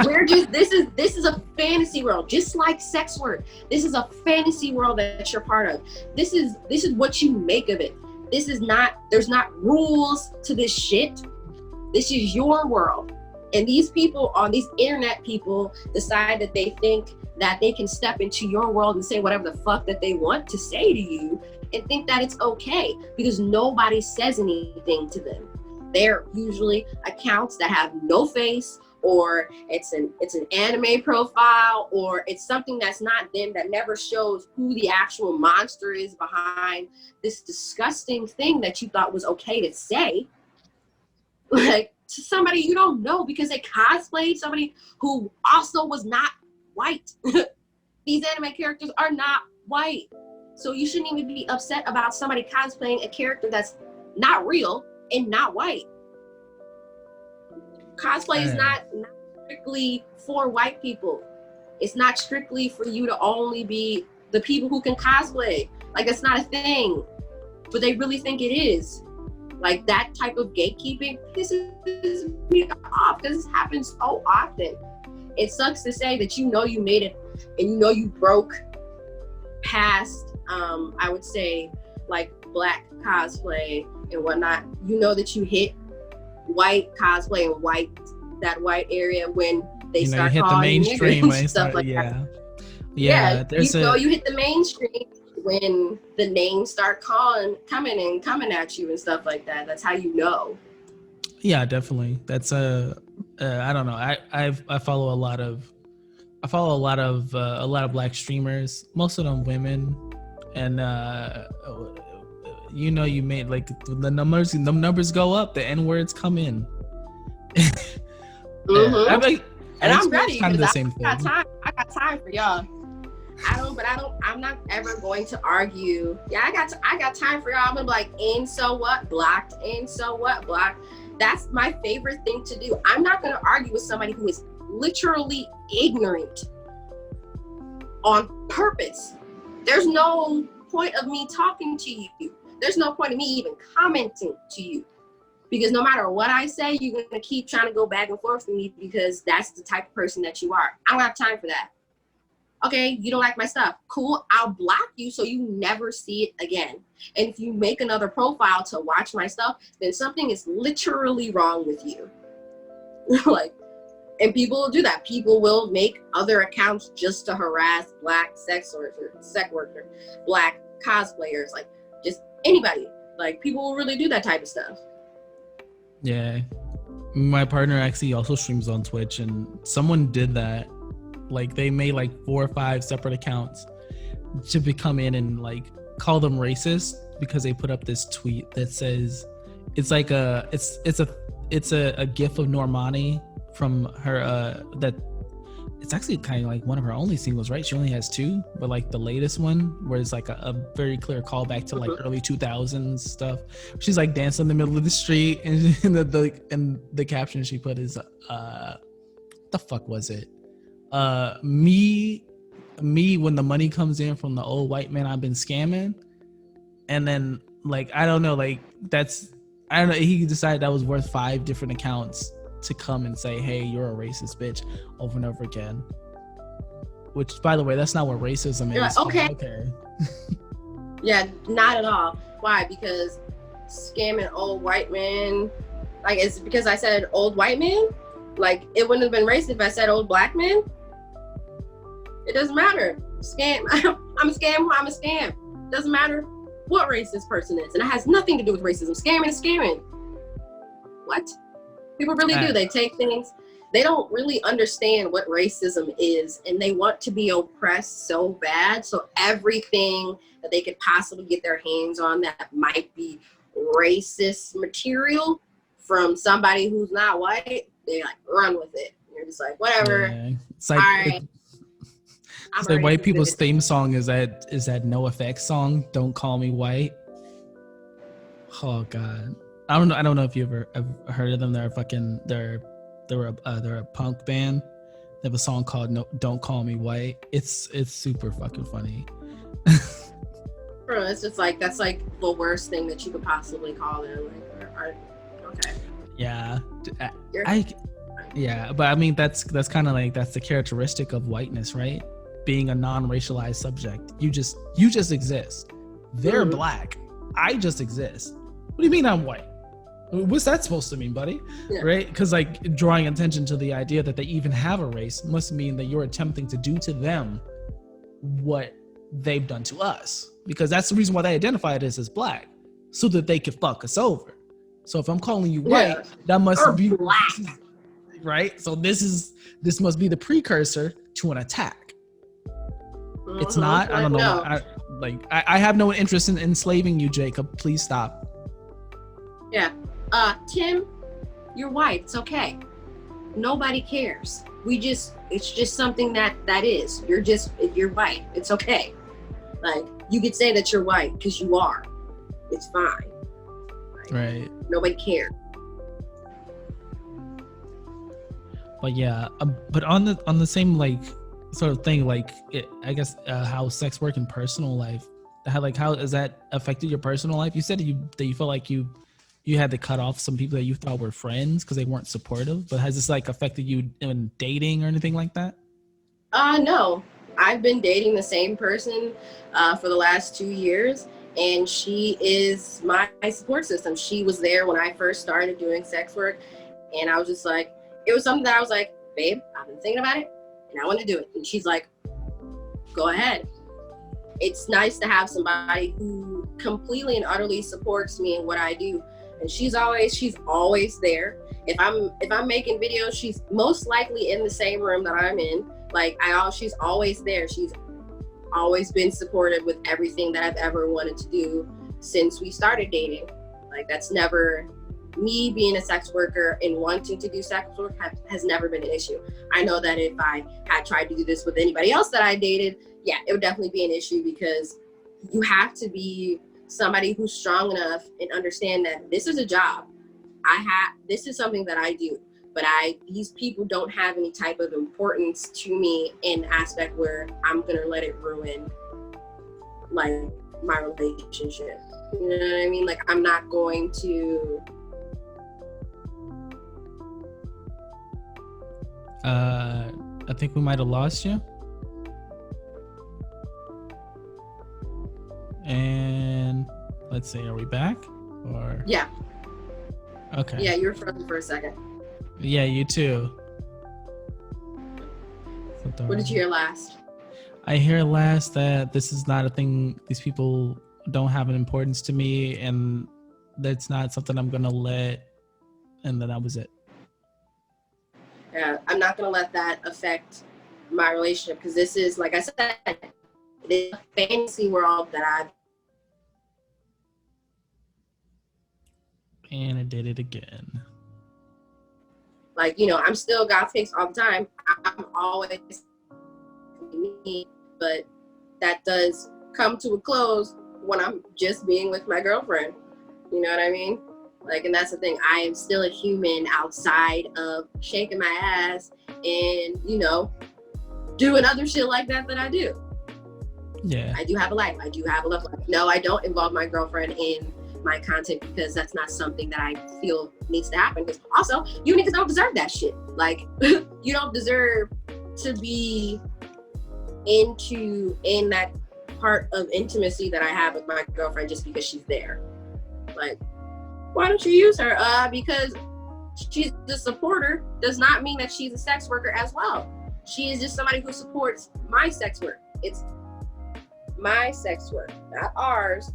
we're just, this is a fantasy world, just like sex work. This is a fantasy world that you're part of. This is what you make of it. This is not, there's not rules to this shit. This is your world. And these people on these internet people decide that they think that they can step into your world and say whatever the fuck that they want to say to you and think that it's okay because nobody says anything to them. They're usually accounts that have no face, or it's an anime profile, or it's something that's not them, that never shows who the actual monster is behind this disgusting thing that you thought was okay to say. Like, to somebody you don't know because they cosplayed somebody who also was not white. These anime characters are not white. So you shouldn't even be upset about somebody cosplaying a character that's not real and not white. Cosplay is not strictly for white people. It's not strictly for you to only be the people who can cosplay. Like, it's not a thing, but they really think it is. Like, that type of gatekeeping pisses me off because this happens so often. It sucks to say that you know you made it and you know you broke past, I would say, like Black cosplay and whatnot. You know that you hit white cosplay and that white area when they start you hit calling the mainstream and stuff like that. Yeah, you hit the mainstream when the names start coming at you and stuff like that. That's how you know. Yeah, definitely. That's I don't know. I follow a lot of Black streamers, most of them women, and you know, you made, like, the numbers go up, the N words come in. Mm-hmm. And I'm ready kind of the because same thing. I got time for y'all. I'm not ever going to argue. Yeah, I got time for y'all. I'm gonna be like, and so what, blocked, and so what, blocked. That's my favorite thing to do. I'm not gonna argue with somebody who is literally ignorant on purpose. There's no point of me talking to you. There's no point of me even commenting to you. Because no matter what I say, you're gonna keep trying to go back and forth with me because that's the type of person that you are. I don't have time for that. Okay, you don't like my stuff. Cool, I'll block you so you never see it again. And if you make another profile to watch my stuff, then something is literally wrong with you. Like, and people will do that. People will make other accounts just to harass Black sex worker, Black cosplayers, like just anybody. Like, people will really do that type of stuff. Yeah, my partner actually also streams on Twitch, and someone did that. Like, they made like 4 or 5 separate accounts to come in and like call them racist because they put up this tweet that says it's like it's a gif of Normani from her that it's actually kind of like one of her only singles, right? She only has 2, but like the latest one where it's like a very clear callback to like early 2000s stuff. She's like dancing in the middle of the street, and the caption she put is the fuck was it? Me when the money comes in from the old white man I've been scamming. And then, like, I don't know, like, I don't know, he decided that was worth 5 different accounts to come and say, hey, you're a racist bitch, over and over again. Which, by the way, that's not what racism is. Like, okay. Yeah, not at all. Why? Because scamming old white men, like, it's because I said old white man? Like, it wouldn't have been racist if I said old Black men? It doesn't matter. Scam. I'm a scam. Doesn't matter what race this person is. And it has nothing to do with racism. Scamming is scamming. What? People really do. They take things they don't really understand what racism is, and they want to be oppressed so bad. So everything that they could possibly get their hands on that might be racist material from somebody who's not white, they like run with it. You're just like, whatever. Yeah. It's like, All right. it's like white people's theme song is that No Effects song, "Don't Call Me White." Oh God, I don't know if you ever heard of them. They're a punk band. They have a song called "No, Don't Call Me White." It's super fucking funny. Bro, it's just like, that's like the worst thing that you could possibly call them. Like, okay. Yeah, yeah, but I mean that's kind of like, that's the characteristic of whiteness, right? Being a non-racialized subject. You just exist. They're black. I just exist. What do you mean I'm white? What's that supposed to mean, buddy? Yeah. Right? Because like drawing attention to the idea that they even have a race must mean that you're attempting to do to them what they've done to us. Because that's the reason why they identify it as black, so that they could fuck us over. So if I'm calling you white, that must be black, right? So this must be the precursor to an attack. It's not. I don't know. I have no interest in enslaving you, Jacob. Please stop. Yeah. Tim, you're white. It's okay. Nobody cares. It's just something that is. You're white. It's okay. Like, you could say that you're white because you are. It's fine. Like, right. Nobody cares. But yeah, but on the same like sort of thing, like I guess how sex work in personal life, how has that affected your personal life? You said that you felt like you had to cut off some people that you thought were friends because they weren't supportive. But has this like affected you in dating or anything like that? No. I've been dating the same person for the last 2 years, and she is my support system. She was there when I first started doing sex work, and I was just like, it was something that I was like, babe, I've been thinking about it, and I want to do it. And she's like, go ahead. It's nice to have somebody who completely and utterly supports me in what I do. And she's always there. If I'm making videos, she's most likely in the same room that I'm in. Like, she's always there. She's always been supportive with everything that I've ever wanted to do since we started dating. Like, that's never, me being a sex worker and wanting to do sex work has never been an issue. I know that if I had tried to do this with anybody else that I dated, yeah, it would definitely be an issue, because you have to be somebody who's strong enough and understand that this is a job. This is something that I do. But these people don't have any type of importance to me in the aspect where I'm gonna let it ruin like my relationship. You know what I mean? Like, I'm not going to. I think we might have lost you. And let's see, are we back? Or yeah. Okay. Yeah, you were frozen for a second. Yeah, you too. What did you hear last? I hear last that this is not a thing. These people don't have an importance to me, and that's not something I'm gonna let. And then that was it. Yeah, I'm not gonna let that affect my relationship, because this is, like I said, it's a fantasy world that I've. And it did it again. Like, you know, I'm still Goth Cakez all the time. I'm always me, but that does come to a close when I'm just being with my girlfriend. You know what I mean? Like, and that's the thing. I am still a human outside of shaking my ass and, you know, doing other shit like that I do. Yeah. I do have a life. I do have a love life. No, I don't involve my girlfriend in my content, because that's not something that I feel needs to happen. Because also, you niggas don't deserve that shit. Like, you don't deserve to be in that part of intimacy that I have with my girlfriend just because she's there. Like, why don't you use her? Because she's the supporter does not mean that she's a sex worker as well. She is just somebody who supports my sex work. It's my sex work, not ours,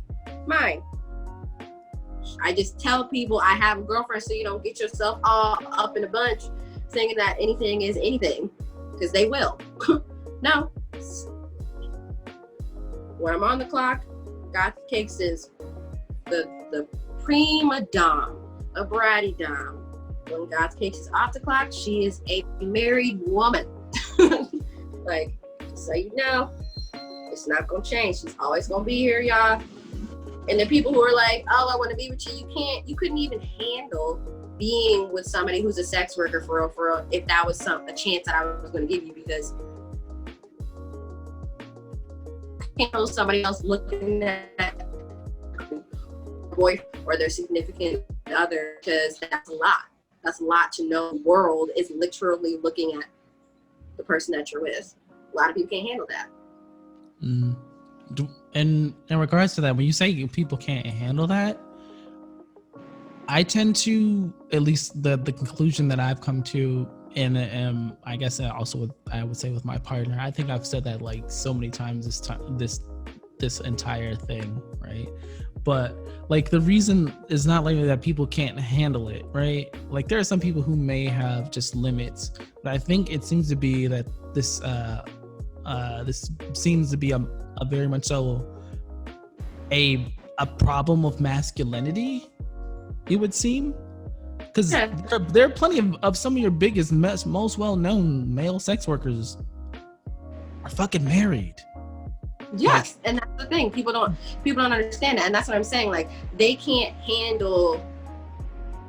mine. I just tell people I have a girlfriend so you don't get yourself all up in a bunch saying that anything is anything, because they will. No. When I'm on the clock, Cakez is the prima dom, a bratty dom. When Cakez is off the clock, she is a married woman. Like, so you know, it's not gonna change. She's always gonna be here, y'all. And the people who are like, oh, I want to be with you, you couldn't even handle being with somebody who's a sex worker for real, if that was a chance that I was going to give you, because I can't know somebody else looking at their boyfriend or their significant other, because that's a lot. That's a lot to know. The world is literally looking at the person that you're with. A lot of people can't handle that. And in regards to that, when you say people can't handle that, I tend to, at least the conclusion that I've come to, and I guess also I would say with my partner, I think I've said that like so many times this entire thing, right? But like the reason is not like that people can't handle it, right? Like there are some people who may have just limits, but I think it seems to be that this seems to be a very much so a problem of masculinity, it would seem, because there are plenty of some of your biggest, most well-known male sex workers are fucking married. Yes, and that's the thing. People don't understand that, and that's what I'm saying. Like, they can't handle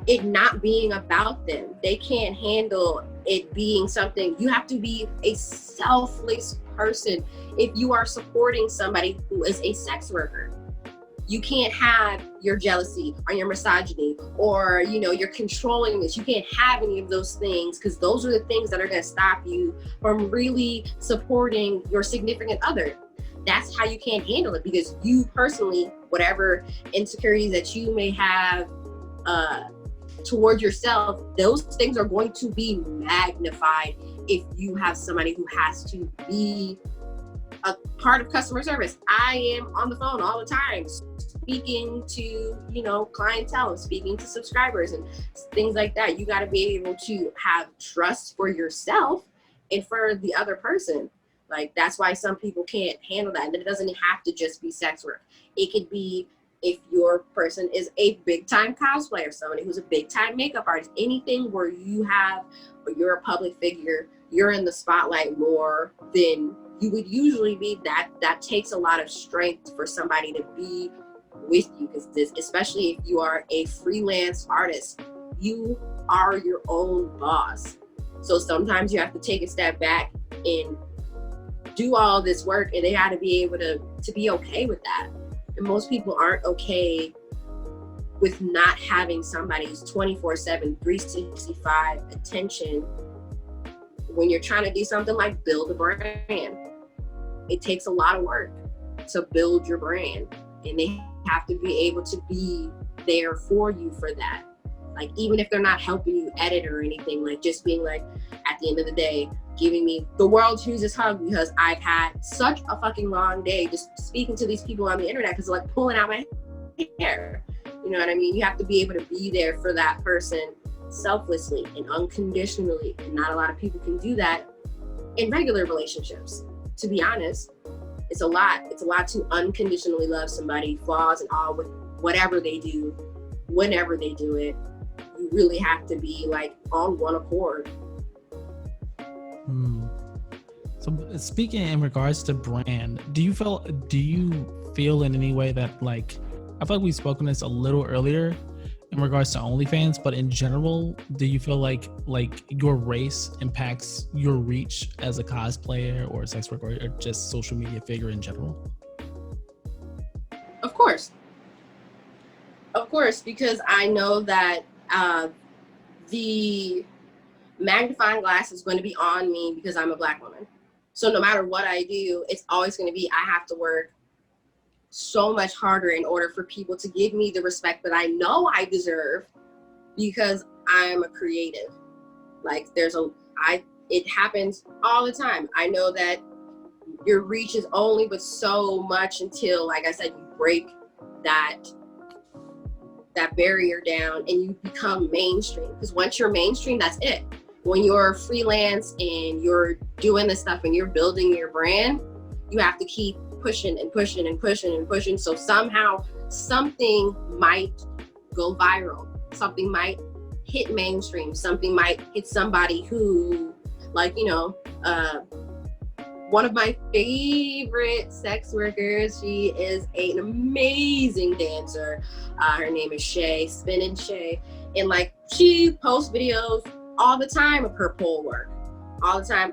it not being about them. They can't handle it being something. You have to be a selfless person if you are supporting somebody who is a sex worker. You can't have your jealousy or your misogyny or, you know, your controllingness. You can't have any of those things, because those are the things that are going to stop you from really supporting your significant other. That's how you can't handle it, because you personally, whatever insecurities that you may have toward yourself, those things are going to be magnified if you have somebody who has to be a part of customer service. I am on the phone all the time, speaking to, you know, clientele, speaking to subscribers and things like that. You got to be able to have trust for yourself and for the other person. Like, that's why some people can't handle that. And it doesn't have to just be sex work. It could be if your person is a big time cosplayer, somebody who's a big time makeup artist, anything where you have, or you're a public figure, you're in the spotlight more than you would usually be. That takes a lot of strength for somebody to be with you, because especially if you are a freelance artist, you are your own boss. So sometimes you have to take a step back and do all this work, and they had to be able to be okay with that. And most people aren't okay with not having somebody's 24/7, 365 attention when you're trying to do something like build a brand. It takes a lot of work to build your brand, and they have to be able to be there for you for that. Like, even if they're not helping you edit or anything, like just being like, at the end of the day, giving me the world's hugest hug, because I've had such a fucking long day just speaking to these people on the internet, because they're like pulling out my hair. You know what I mean? You have to be able to be there for that person selflessly and unconditionally. And not a lot of people can do that in regular relationships, to be honest. It's a lot. It's a lot to unconditionally love somebody, flaws and all, with whatever they do, whenever they do it. You really have to be like on one accord. So speaking in regards to brand, do you feel in any way that, like, I feel like we've spoken this a little earlier in regards to OnlyFans, but in general, do you feel like your race impacts your reach as a cosplayer or a sex worker or just social media figure in general? Of course, because I know that the magnifying glass is going to be on me because I'm a Black woman. So no matter what I do, it's always going to be, I have to work so much harder in order for people to give me the respect that I know I deserve, because I'm a creative. Like, it happens all the time. I know that your reach is only but so much until, like I said, you break that barrier down and you become mainstream. Because once you're mainstream, that's it. when you're freelance and you're doing this stuff and you're building your brand, you have to keep pushing and pushing and pushing and pushing. So somehow something might go viral. Something might hit mainstream. Something might hit somebody who, like, you know, one of my favorite sex workers, she is an amazing dancer. Her name is Shay, Spinning Shay. And like, she posts videos all the time of her pole work. All the time.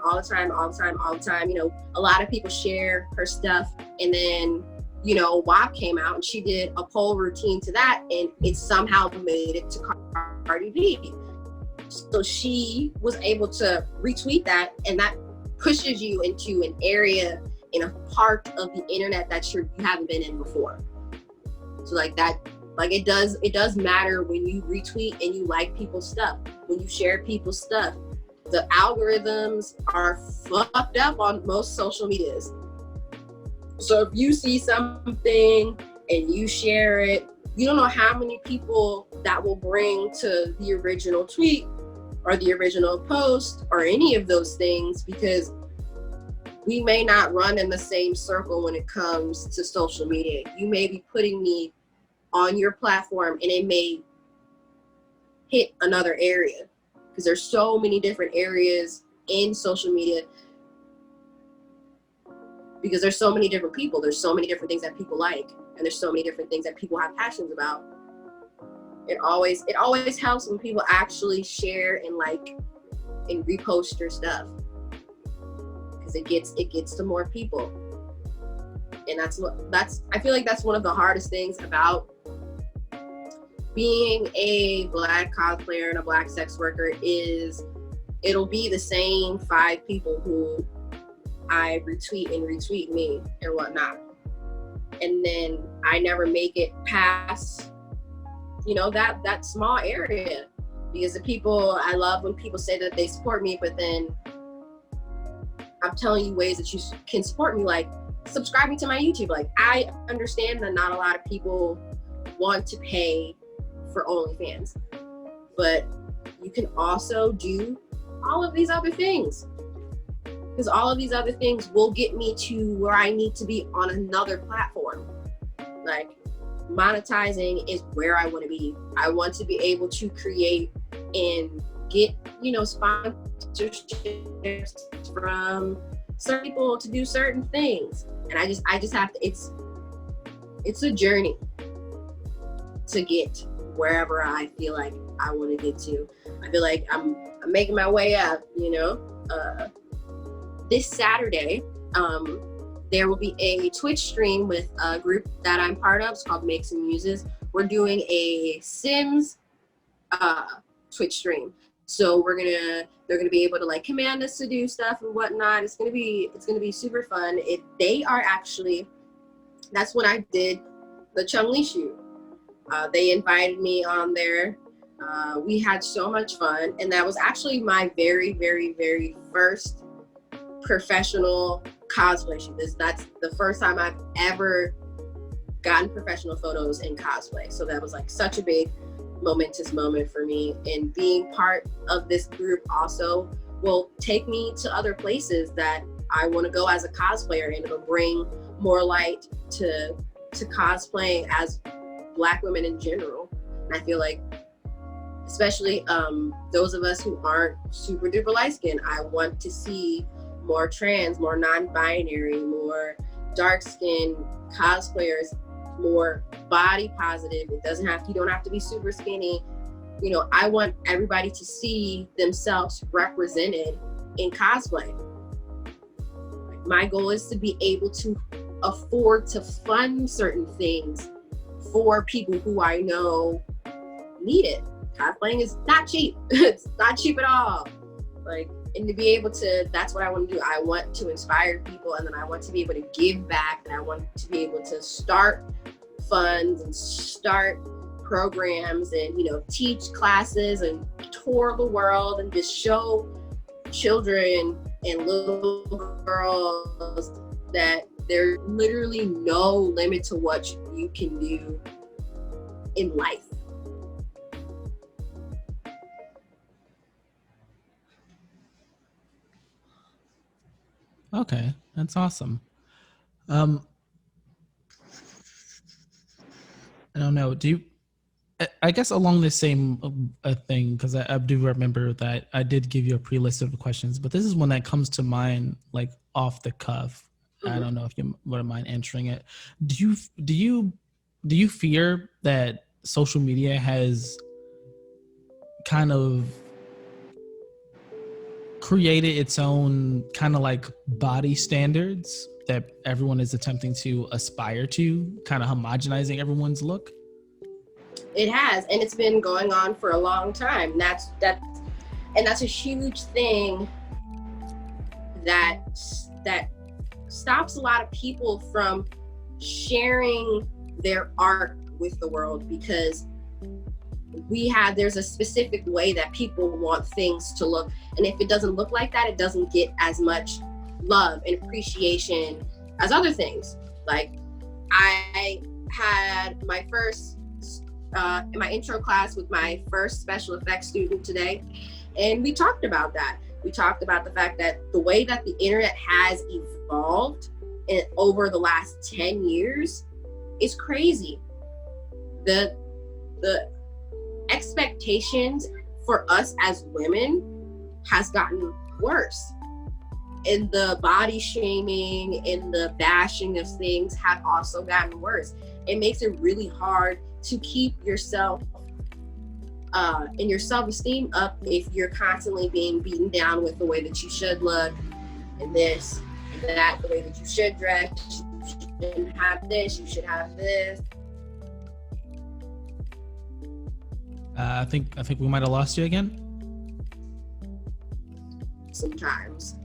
You know, a lot of people share her stuff. And then, you know, WAP came out and she did a pole routine to that, and it somehow made it to Cardi B. So she was able to retweet that, and that pushes you into an area, in a part of the internet that you haven't been in before. So like that, like it does matter when you retweet and you like people's stuff, when you share people's stuff. The algorithms are fucked up on most social medias. So if you see something and you share it, you don't know how many people that will bring to the original tweet or the original post or any of those things, because we may not run in the same circle when it comes to social media. You may be putting me on your platform and it may hit another area, because there's so many different areas in social media, because there's so many different people, there's so many different things that people like, and there's so many different things that people have passions about. It always helps when people actually share and like and repost your stuff, because it gets to more people. And I feel like that's one of the hardest things about being a Black cosplayer and a Black sex worker, is it'll be the same 5 people who I retweet me and whatnot, and then I never make it past, you know, that small area, because the people, I love when people say that they support me, but then I'm telling you ways that you can support me, like subscribing to my YouTube. Like, I understand that not a lot of people want to pay for OnlyFans, but you can also do all of these other things, because all of these other things will get me to where I need to be on another platform. Like, monetizing is where I want to be. I want to be able to create and get, you know, sponsorships from certain people to do certain things. And I just have to, it's a journey to get wherever I feel like I want to get to. I feel like I'm making my way up, you know. This Saturday, there will be a Twitch stream with a group that I'm part of. It's called Makes and Muses. We're doing a Sims Twitch stream. So they're gonna be able to like command us to do stuff and whatnot. It's gonna be super fun. That's when I did the Chun-Li shoot. They invited me on there. We had so much fun, and that was actually my very, very, very first professional cosplay shoot. That's the first time I've ever gotten professional photos in cosplay. So that was like such a big momentous moment for me, and being part of this group also will take me to other places that I want to go as a cosplayer, and it'll bring more light to cosplaying as Black women in general. And I feel like, especially those of us who aren't super duper light skinned, I want to see more trans, more non-binary, more dark skinned cosplayers, more body positive. You don't have to be super skinny. You know, I want everybody to see themselves represented in cosplay. My goal is to be able to afford to fund certain things for people who I know need it. Cosplaying is not cheap. It's not cheap at all. Like, and to be able to, that's what I want to do. I want to inspire people, and then I want to be able to give back, and I want to be able to start funds and start programs and, you know, teach classes and tour the world and just show children and little girls that there's literally no limit to what you can do in life. Okay, that's awesome. Um, I don't know. Do you? I guess along the same thing, because I do remember that I did give you a pre-list of questions, but this is one that comes to mind like off the cuff. I Mhm. don't know if you wouldn't mind answering it. Do you do you do you fear that social media has kind of created its own kind of like body standards that everyone is attempting to aspire to, kind of homogenizing everyone's look? It has, and it's been going on for a long time. That's a huge thing that that stops a lot of people from sharing their art with the world, because there's a specific way that people want things to look, and if it doesn't look like that, it doesn't get as much love and appreciation as other things. Like, I had my first in my intro class with my first special effects student today, and we talked about that. We talked about the fact that the way that the internet has evolved over the last 10 years is crazy. The expectations for us as women has gotten worse, and the body shaming and the bashing of things have also gotten worse. It makes it really hard to keep yourself and your self-esteem up if you're constantly being beaten down with the way that you should look, and this and that, the way that you should dress, you shouldn't have this, you should have this. I think we might have lost you again. Sometimes.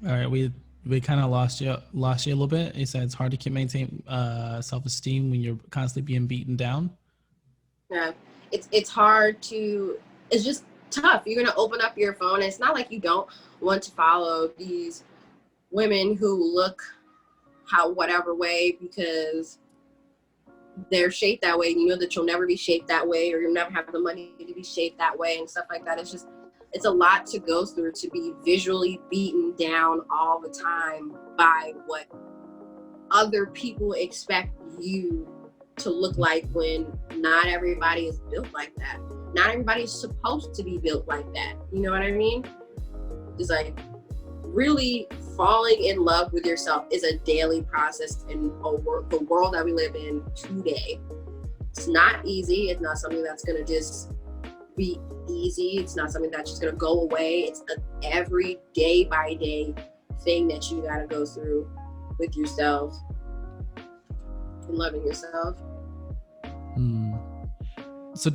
All right, we kind of lost you a little bit. You said it's hard to maintain self-esteem when you're constantly being beaten down. Yeah, it's hard to. It's just tough. You're gonna open up your phone, and it's not like you don't want to follow these women who look whatever way because they're shaped that way. You know that you'll never be shaped that way, or you'll never have the money to be shaped that way, and stuff like that. It's a lot to go through to be visually beaten down all the time by what other people expect you to look like, when not everybody is built like that. Not everybody is supposed to be built like that. You know what I mean? It's like, really falling in love with yourself is a daily process in the world that we live in today. It's not easy. It's not something that's going to just be easy. It's not something that's just going to go away. It's an every day by day thing that you got to go through with yourself and loving yourself. So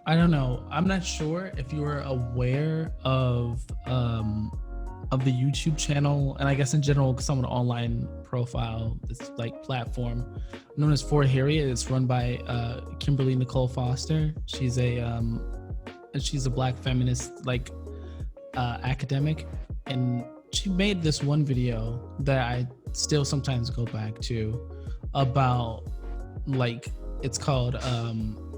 I don't know. I'm not sure if you were aware of the YouTube channel, and I guess in general some of the online profile, this like platform known as For Harriet. It's run by Kimberly Nicole Foster. She's a Black feminist academic, and she made this one video that I still sometimes go back to about it's called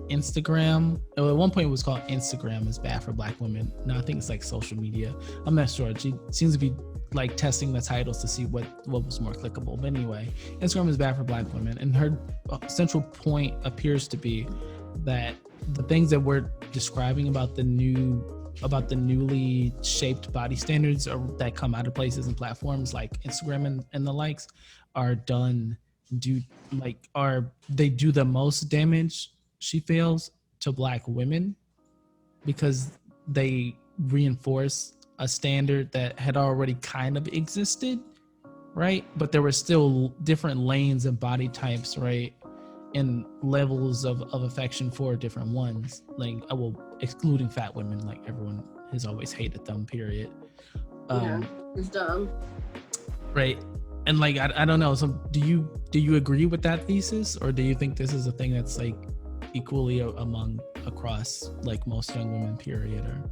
Instagram. At one point it was called Instagram is bad for Black women. Now I think it's like social media. I'm not sure. She seems to be like testing the titles to see what was more clickable. But anyway, Instagram is bad for Black women, and her central point appears to be that the things that we're describing about the newly shaped body standards that come out of places and platforms like Instagram and the likes are they do the most damage, she feels, to Black women, because they reinforce a standard that had already kind of existed, right? But there were still different lanes and body types, right? And levels of affection for different ones, excluding fat women. Like, everyone has always hated them, period. It's dumb. Right. And I don't know. So do you agree with that thesis, or do you think this is a thing that's like equally across like most young women, period? Or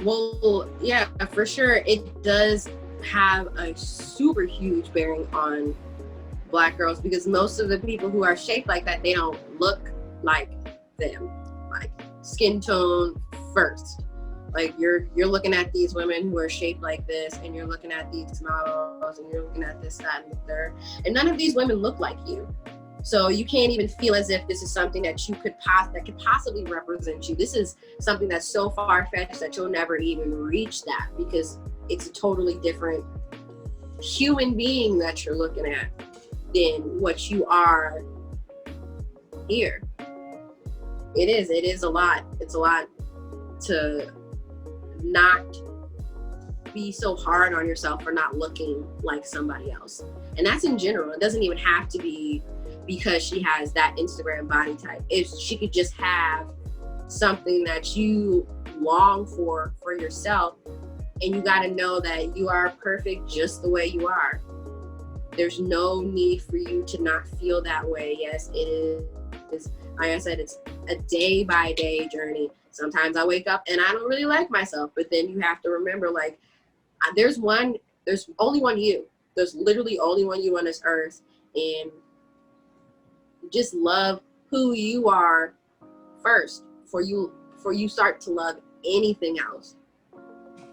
Well, yeah, for sure. It does have a super huge bearing on Black girls, because most of the people who are shaped like that, they don't look like them, like skin tone first. Like you're looking at these women who are shaped like this, and you're looking at these models, and you're looking at this, that, and the third, and none of these women look like you. So you can't even feel as if this is something that you could possibly represent you. This is something that's so far-fetched that you'll never even reach that, because it's a totally different human being that you're looking at than what you are here. It is a lot. It's a lot to not be so hard on yourself for not looking like somebody else. And that's in general. It doesn't even have to be because she has that Instagram body type. If she could just have something that you long for yourself, and you got to know that you are perfect just the way you are. There's no need for you to not feel that way. Yes, it is. Like I said, it's a day by day journey. Sometimes I wake up and I don't really like myself, but then you have to remember, like, there's only one you. There's literally only one you on this earth, and just love who you are first before you start to love anything else.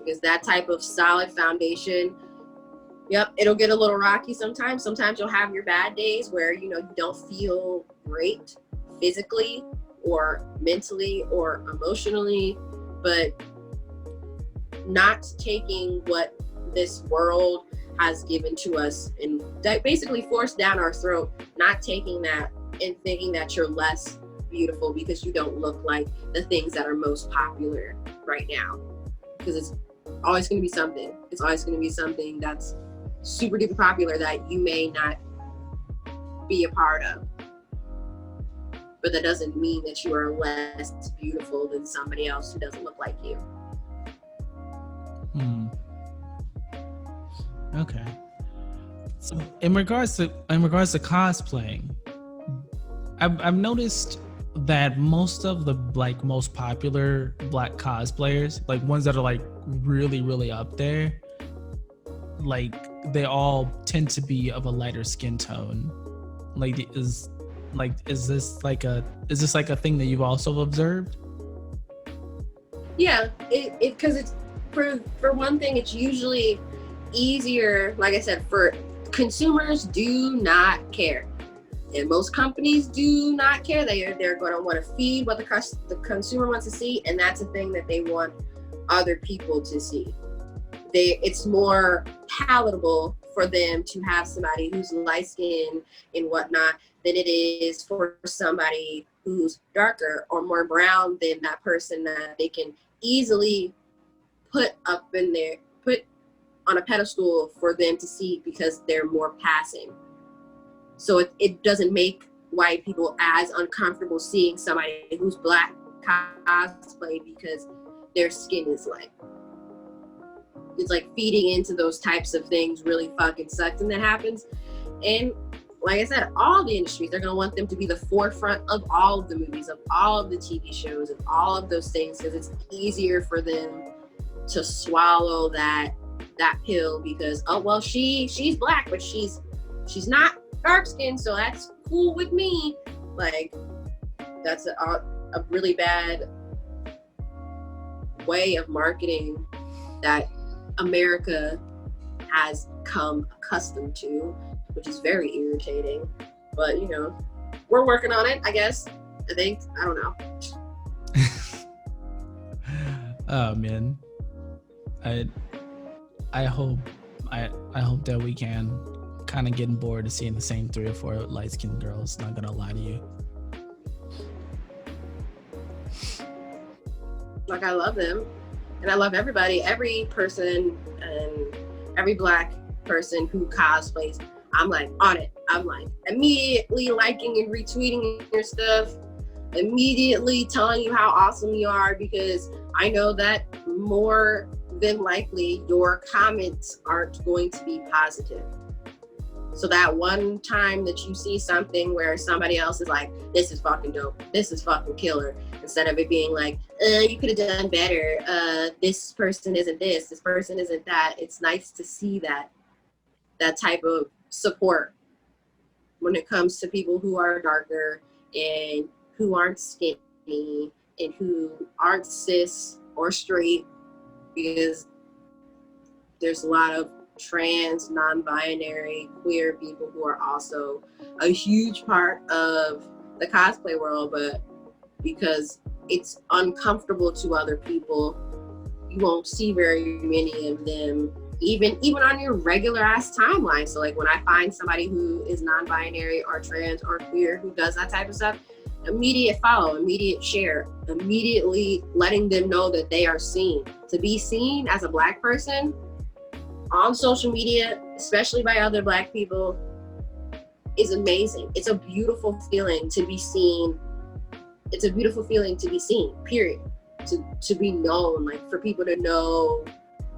Because that type of solid foundation, yep, it'll get a little rocky sometimes. Sometimes you'll have your bad days where, you know, you don't feel great physically or mentally or emotionally, but not taking what this world has given to us and that basically forced down our throat, not taking that and thinking that you're less beautiful because you don't look like the things that are most popular right now. Because it's always going to be something. It's always going to be something that's super duper popular that you may not be a part of. But that doesn't mean that you are less beautiful than somebody else who doesn't look like you. Okay. So in regards to cosplaying, I've noticed that most of the most popular black cosplayers, like ones that are like really, really up there, like they all tend to be of a lighter skin tone. Is this like a thing that you've also observed? Yeah, because it's for one thing, it's usually easier. Like I said, for consumers do not care, and most companies do not care. They're going to want to feed what the consumer wants to see, and that's a thing that they want other people to see. It's more palatable for them to have somebody who's light skinned and whatnot than it is for somebody who's darker or more brown than that person that they can easily put on a pedestal for them to see because they're more passing. So it doesn't make white people as uncomfortable seeing somebody who's black cosplay because their skin is light. It's like feeding into those types of things really fucking sucks, and that happens. And like I said, all the industries, they're gonna want them to be the forefront of all of the movies, of all of the TV shows, of all of those things, because it's easier for them to swallow that pill because, oh well, she's black, but she's not dark skinned, so that's cool with me. Like, that's a really bad way of marketing that America has come accustomed to, which is very irritating. But you know, we're working on it, I guess. I think. I don't know. Oh man, I hope that we can kind of getting bored of seeing the same 3 or 4 light-skinned girls. Not gonna lie to you. Like, I love them, and I love everybody, every person, and every black person who cosplays. I'm like on it. I'm like immediately liking and retweeting your stuff, immediately telling you how awesome you are, because I know that more than likely your comments aren't going to be positive. So that one time that you see something where somebody else is like, this is fucking dope, this is fucking killer, instead of it being like, you could have done better, this person isn't this person isn't that. It's nice to see that type of support when it comes to people who are darker and who aren't skinny and who aren't cis or straight, because there's a lot of trans, non-binary, queer people who are also a huge part of the cosplay world, but because it's uncomfortable to other people, you won't see very many of them even on your regular ass timeline. So like when I find somebody who is non-binary or trans or queer who does that type of stuff, immediate follow, immediate share, immediately letting them know that they are seen. To be seen as a Black person on social media, especially by other Black people, is amazing. It's a beautiful feeling to be seen. It's a beautiful feeling to be seen, period. To be known, like for people to know,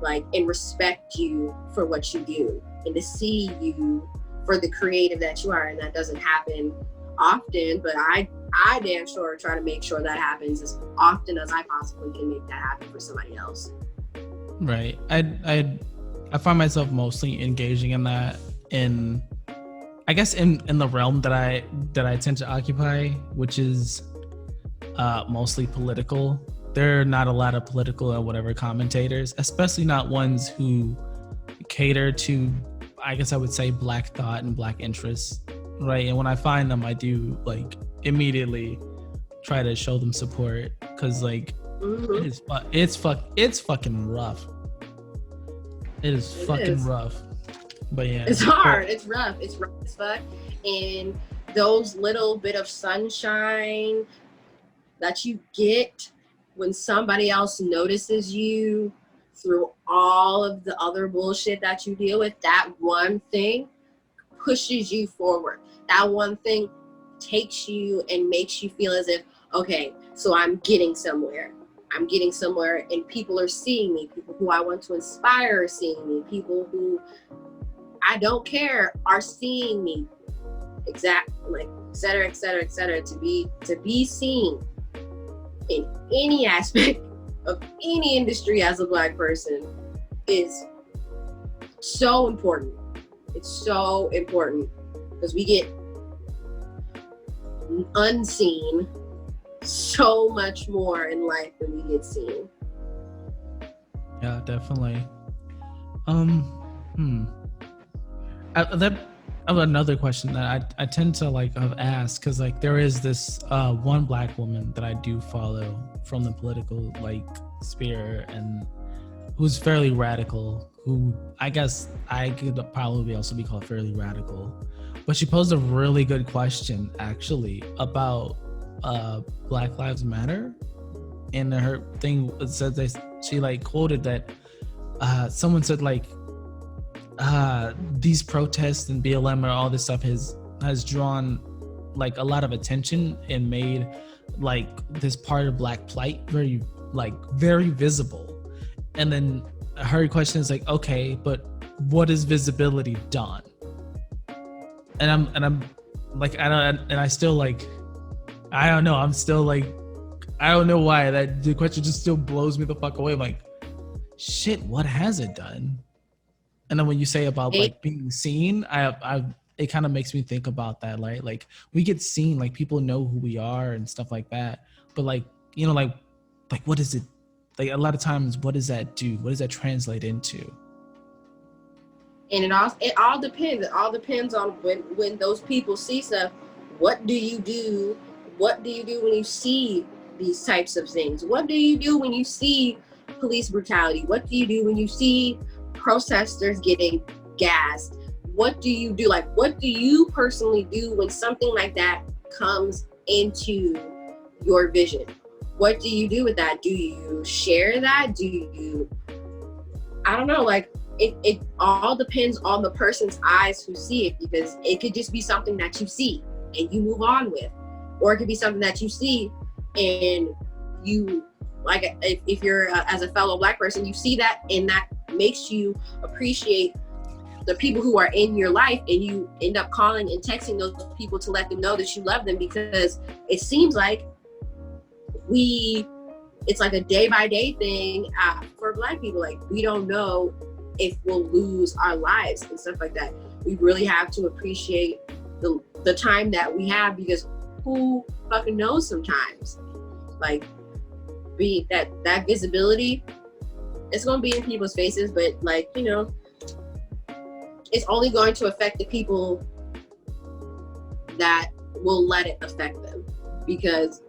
like, and respect you for what you do and to see you for the creative that you are. And that doesn't happen often, but I damn sure try to make sure that happens as often as I possibly can make that happen for somebody else. Right. I find myself mostly engaging in that in the realm that I tend to occupy, which is mostly political. There are not a lot of political or whatever commentators, especially not ones who cater to, I guess I would say, Black thought and Black interests, right? And when I find them, I do like immediately try to show them support, because like it's fucking rough. It is rough. But yeah, it's hard. It's rough. It's rough as fuck. And those little bit of sunshine that you get when somebody else notices you through all of the other bullshit that you deal with, that one thing pushes you forward. That one thing takes you and makes you feel as if, okay, so I'm getting somewhere. I'm getting somewhere and people are seeing me. People who I want to inspire are seeing me. People who I don't care are seeing me. Exactly, like, et cetera, et cetera, et cetera. To be seen in any aspect of any industry as a Black person is so important. It's so important because we get unseen so much more in life than we get seen. Yeah, definitely. I have another question that I tend to like have asked, because like there is this one Black woman that I do follow from the political like sphere, and who's fairly radical, who I guess I could probably also be called fairly radical, but she posed a really good question actually about Black Lives Matter, and her thing said that she like quoted that someone said like these protests and BLM or all this stuff has drawn like a lot of attention and made like this part of Black plight very visible. And then her question is like, okay, but what is visibility done? And I'm like, I still like, I don't know. I'm still like, I don't know why that the question just still blows me the fuck away. I'm like, shit, what has it done? And then when you say about like being seen, it kind of makes me think about that, right? Like we get seen, like people know who we are and stuff like that. But like, you know, like what is it? Like a lot of times, what does that do? What does that translate into? And it all depends. It all depends on when those people see stuff. What do you do? What do you do when you see these types of things? What do you do when you see police brutality? What do you do when you see protesters getting gassed? What do you do? Like, what do you personally do when something like that comes into your vision? What do you do with that? Do you share that? Do you, I don't know, like it all depends on the person's eyes who see it, because it could just be something that you see and you move on with, or it could be something that you see and you, like, if you're as a fellow Black person, you see that and that makes you appreciate the people who are in your life, and you end up calling and texting those people to let them know that you love them, because it seems like it's like a day by day thing for Black people. Like, we don't know if we'll lose our lives and stuff like that. We really have to appreciate the time that we have, because who fucking knows sometimes? Like, be that visibility, it's gonna be in people's faces, but like, you know, it's only going to affect the people that will let it affect them, because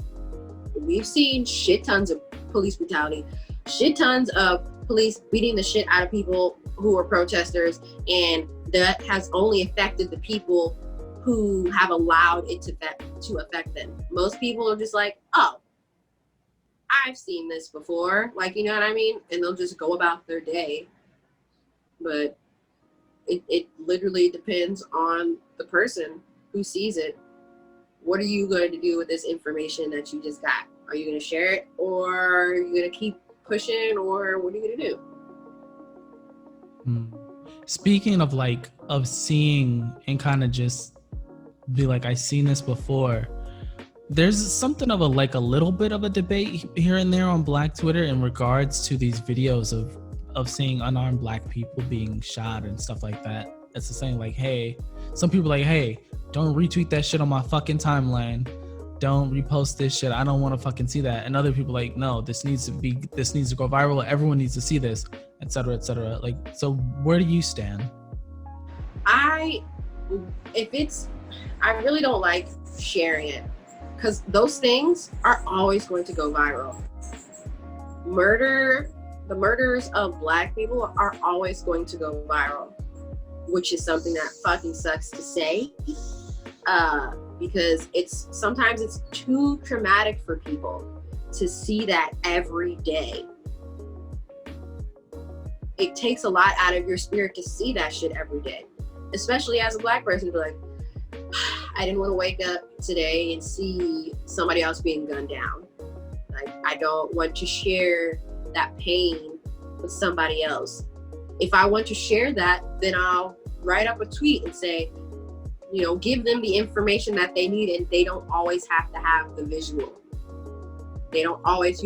we've seen shit tons of police brutality, shit tons of police beating the shit out of people who are protesters, and that has only affected the people who have allowed it to affect them. Most people are just like, oh, I've seen this before, like, you know what I mean? And they'll just go about their day. But it literally depends on the person who sees it. What are you going to do with this information that you just got? Are you going to share it, or are you going to keep pushing, or what are you going to do? Speaking of like, of seeing and kind of just be like, I've seen this before. There's something of a little bit of a debate here and there on Black Twitter in regards to these videos of seeing unarmed Black people being shot and stuff like that. It's the same, like, hey, some people are like, hey, don't retweet that shit on my fucking timeline. Don't repost this shit. I don't want to fucking see that. And other people like, no, this needs to go viral. Everyone needs to see this, etc., etc. Like, so where do you stand? I really don't like sharing it, because those things are always going to go viral. The murders of Black people are always going to go viral, which is something that fucking sucks to say, because sometimes it's too traumatic for people to see that every day. It takes a lot out of your spirit to see that shit every day, especially as a Black person. Be like, I didn't want to wake up today and see somebody else being gunned down. Like, I don't want to share that pain with somebody else. If I want to share that, then I'll write up a tweet and say, you know, give them the information that they need, and they don't always have to have the visual. You don't always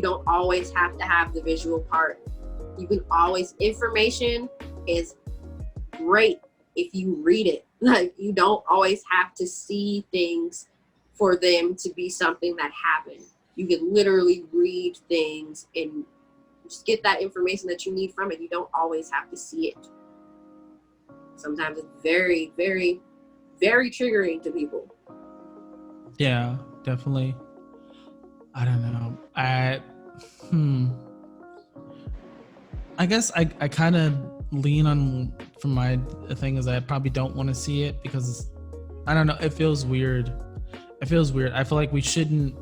have to have the visual part. Information is great if you read it. Like, you don't always have to see things for them to be something that happened. You can literally read things and just get that information that you need from it. You don't always have to see it. Sometimes it's very, very, very triggering to people. Yeah, definitely. I don't know. I guess I kind of lean on, from my thing is I probably don't want to see it, because I don't know, it feels weird. I feel like we shouldn't,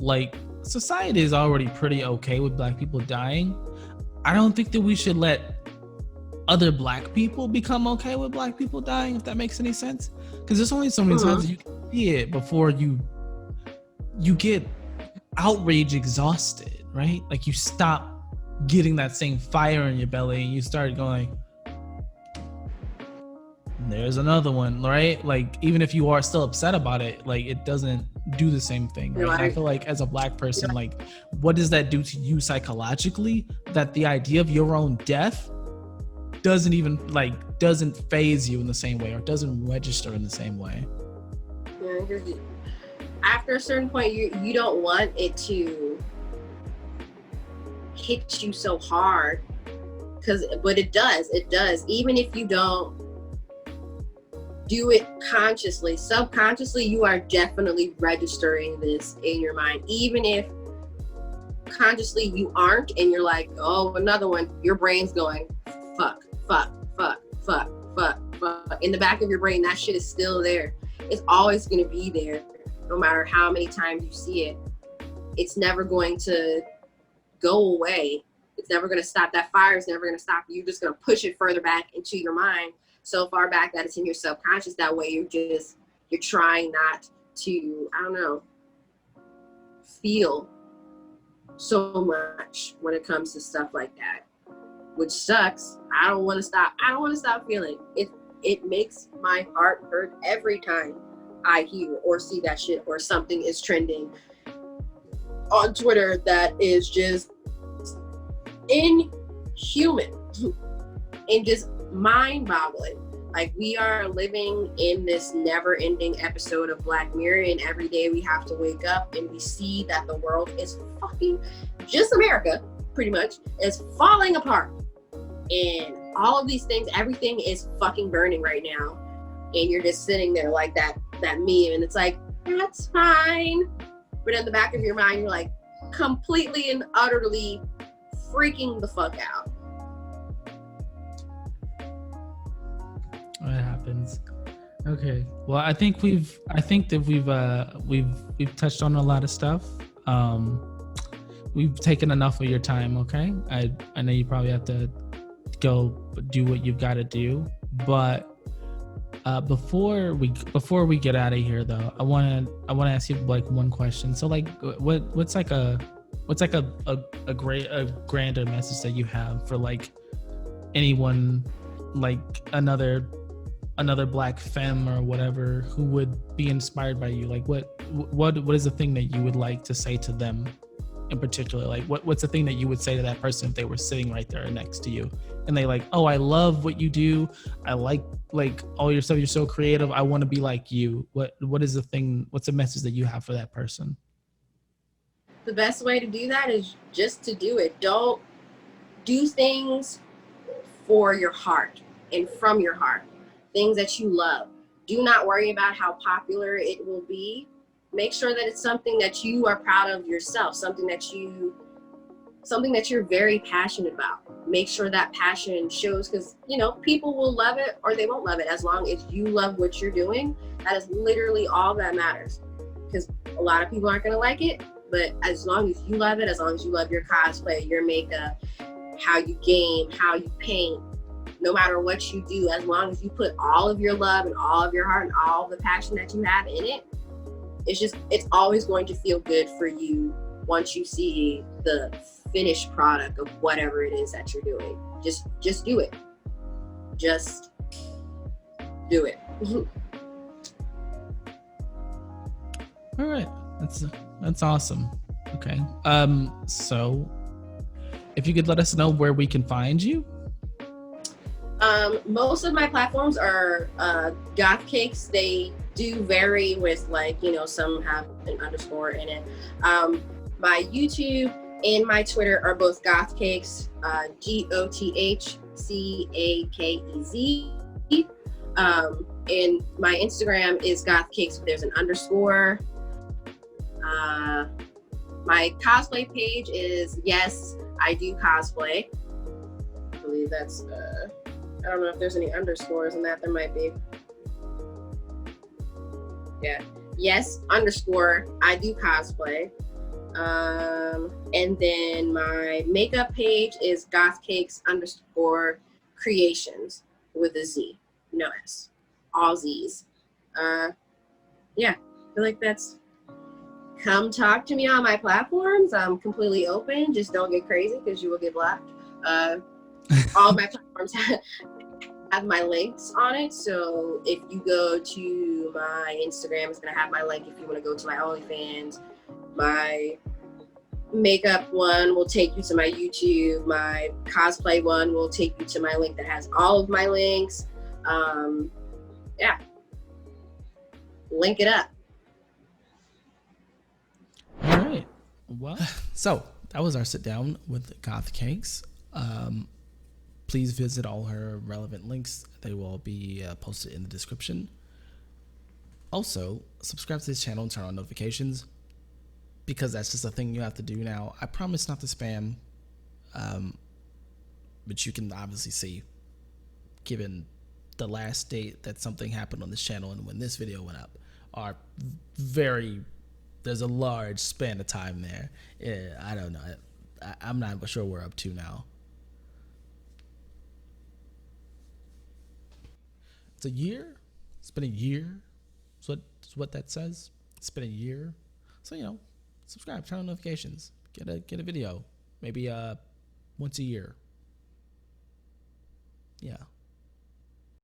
like, society is already pretty okay with Black people dying. I don't think that we should let other Black people become okay with Black people dying, if that makes any sense. Because there's only so many times that you can see it before you get outrage exhausted, right? Like, you stop getting that same fire in your belly and you start going, there's another one, right? Like, even if you are still upset about it, like, it doesn't do the same thing, right? Right. I feel like as a Black person, like, what does that do to you psychologically, that the idea of your own death doesn't phase you in the same way, or doesn't register in the same way? Yeah, after a certain point, you don't want it to hit you so hard, but it does. Even if you don't do it consciously, subconsciously, you are definitely registering this in your mind. Even if consciously you aren't, and you're like, oh, another one, your brain's going, fuck. In the back of your brain, that shit is still there. It's always going to be there, no matter how many times you see it. It's never going to go away. It's never going to stop. That fire is never going to stop. You're just going to push it further back into your mind, so far back that it's in your subconscious. That way you're trying not to, I don't know, feel so much when it comes to stuff like that, which sucks. I don't want to stop feeling it. It makes my heart hurt every time I hear or see that shit, or something is trending on Twitter that is just inhuman and just mind-boggling. Like, we are living in this never-ending episode of Black Mirror, and every day we have to wake up and we see that the world is fucking, just America, pretty much, is falling apart. And all of these things, everything is fucking burning right now. And you're just sitting there like that meme, and it's like, that's fine. But in the back of your mind, you're like completely and utterly freaking the fuck out. What happens? Okay. Well, I think that we've touched on a lot of stuff. We've taken enough of your time. Okay. I know you probably have to go do what you've got to do, but before we get out of here, though, I want to ask you like one question. So like, what's a grander message that you have for like anyone, like another Black femme or whatever who would be inspired by you? Like what is the thing that you would like to say to them in particular? Like what's the thing that you would say to that person if they were sitting right there next to you and they like, oh, I love what you do, I like all your stuff, you're so creative, I want to be like you? What is the thing, what's the message that you have for that person? The best way to do that is just to do it. Don't do things for your heart and from your heart, things that you love. Do not worry about how popular it will be. Make sure that it's something that you are proud of yourself, something that you're very passionate about. Make sure that passion shows, because people will love it or they won't love it. As long as you love what you're doing, that is literally all that matters. Because a lot of people aren't going to like it, but as long as you love it, as long as you love your cosplay, your makeup, how you game, how you paint, no matter what you do, as long as you put all of your love and all of your heart and all of the passion that you have in it, it's always going to feel good for you once you see the finished product of whatever it is that you're doing. Just do it. Just do it. All right. That's awesome. Okay. So if you could let us know where we can find you. Most of my platforms are Goth Cakes. They do vary with some have an underscore in it. My YouTube and my Twitter are both Goth Cakes, GOTHCAKEZ. And my Instagram is Goth Cakes, but there's an underscore. My cosplay page is Yes, I Do Cosplay. I believe that's I don't know if there's any underscores in that. There might be. Yeah. Yes, underscore, I do cosplay. And then my makeup page is Goth Cakes underscore creations with a Z, no S, all Z's. Yeah, I feel like that's, come talk to me on my platforms. I'm completely open. Just don't get crazy because you will get blocked. All of my platforms have my links on it. So if you go to my Instagram, it's going to have my link. If you want to go to my OnlyFans, my makeup one will take you to my YouTube. My cosplay one will take you to my link that has all of my links. Yeah. Link it up. All right. Well, so that was our sit down with Goth Cakes. Please visit all her relevant links. They will be posted in the description. Also, subscribe to this channel and turn on notifications, because that's just a thing you have to do now. I promise not to spam, but you can obviously see, given the last date that something happened on this channel and when this video went up, are there's a large span of time there. I don't know. I'm not sure where we're up to now. It's a year. It's been a year. That's what that says. It's been a year. So, subscribe, turn on notifications, get a video, maybe once a year. Yeah.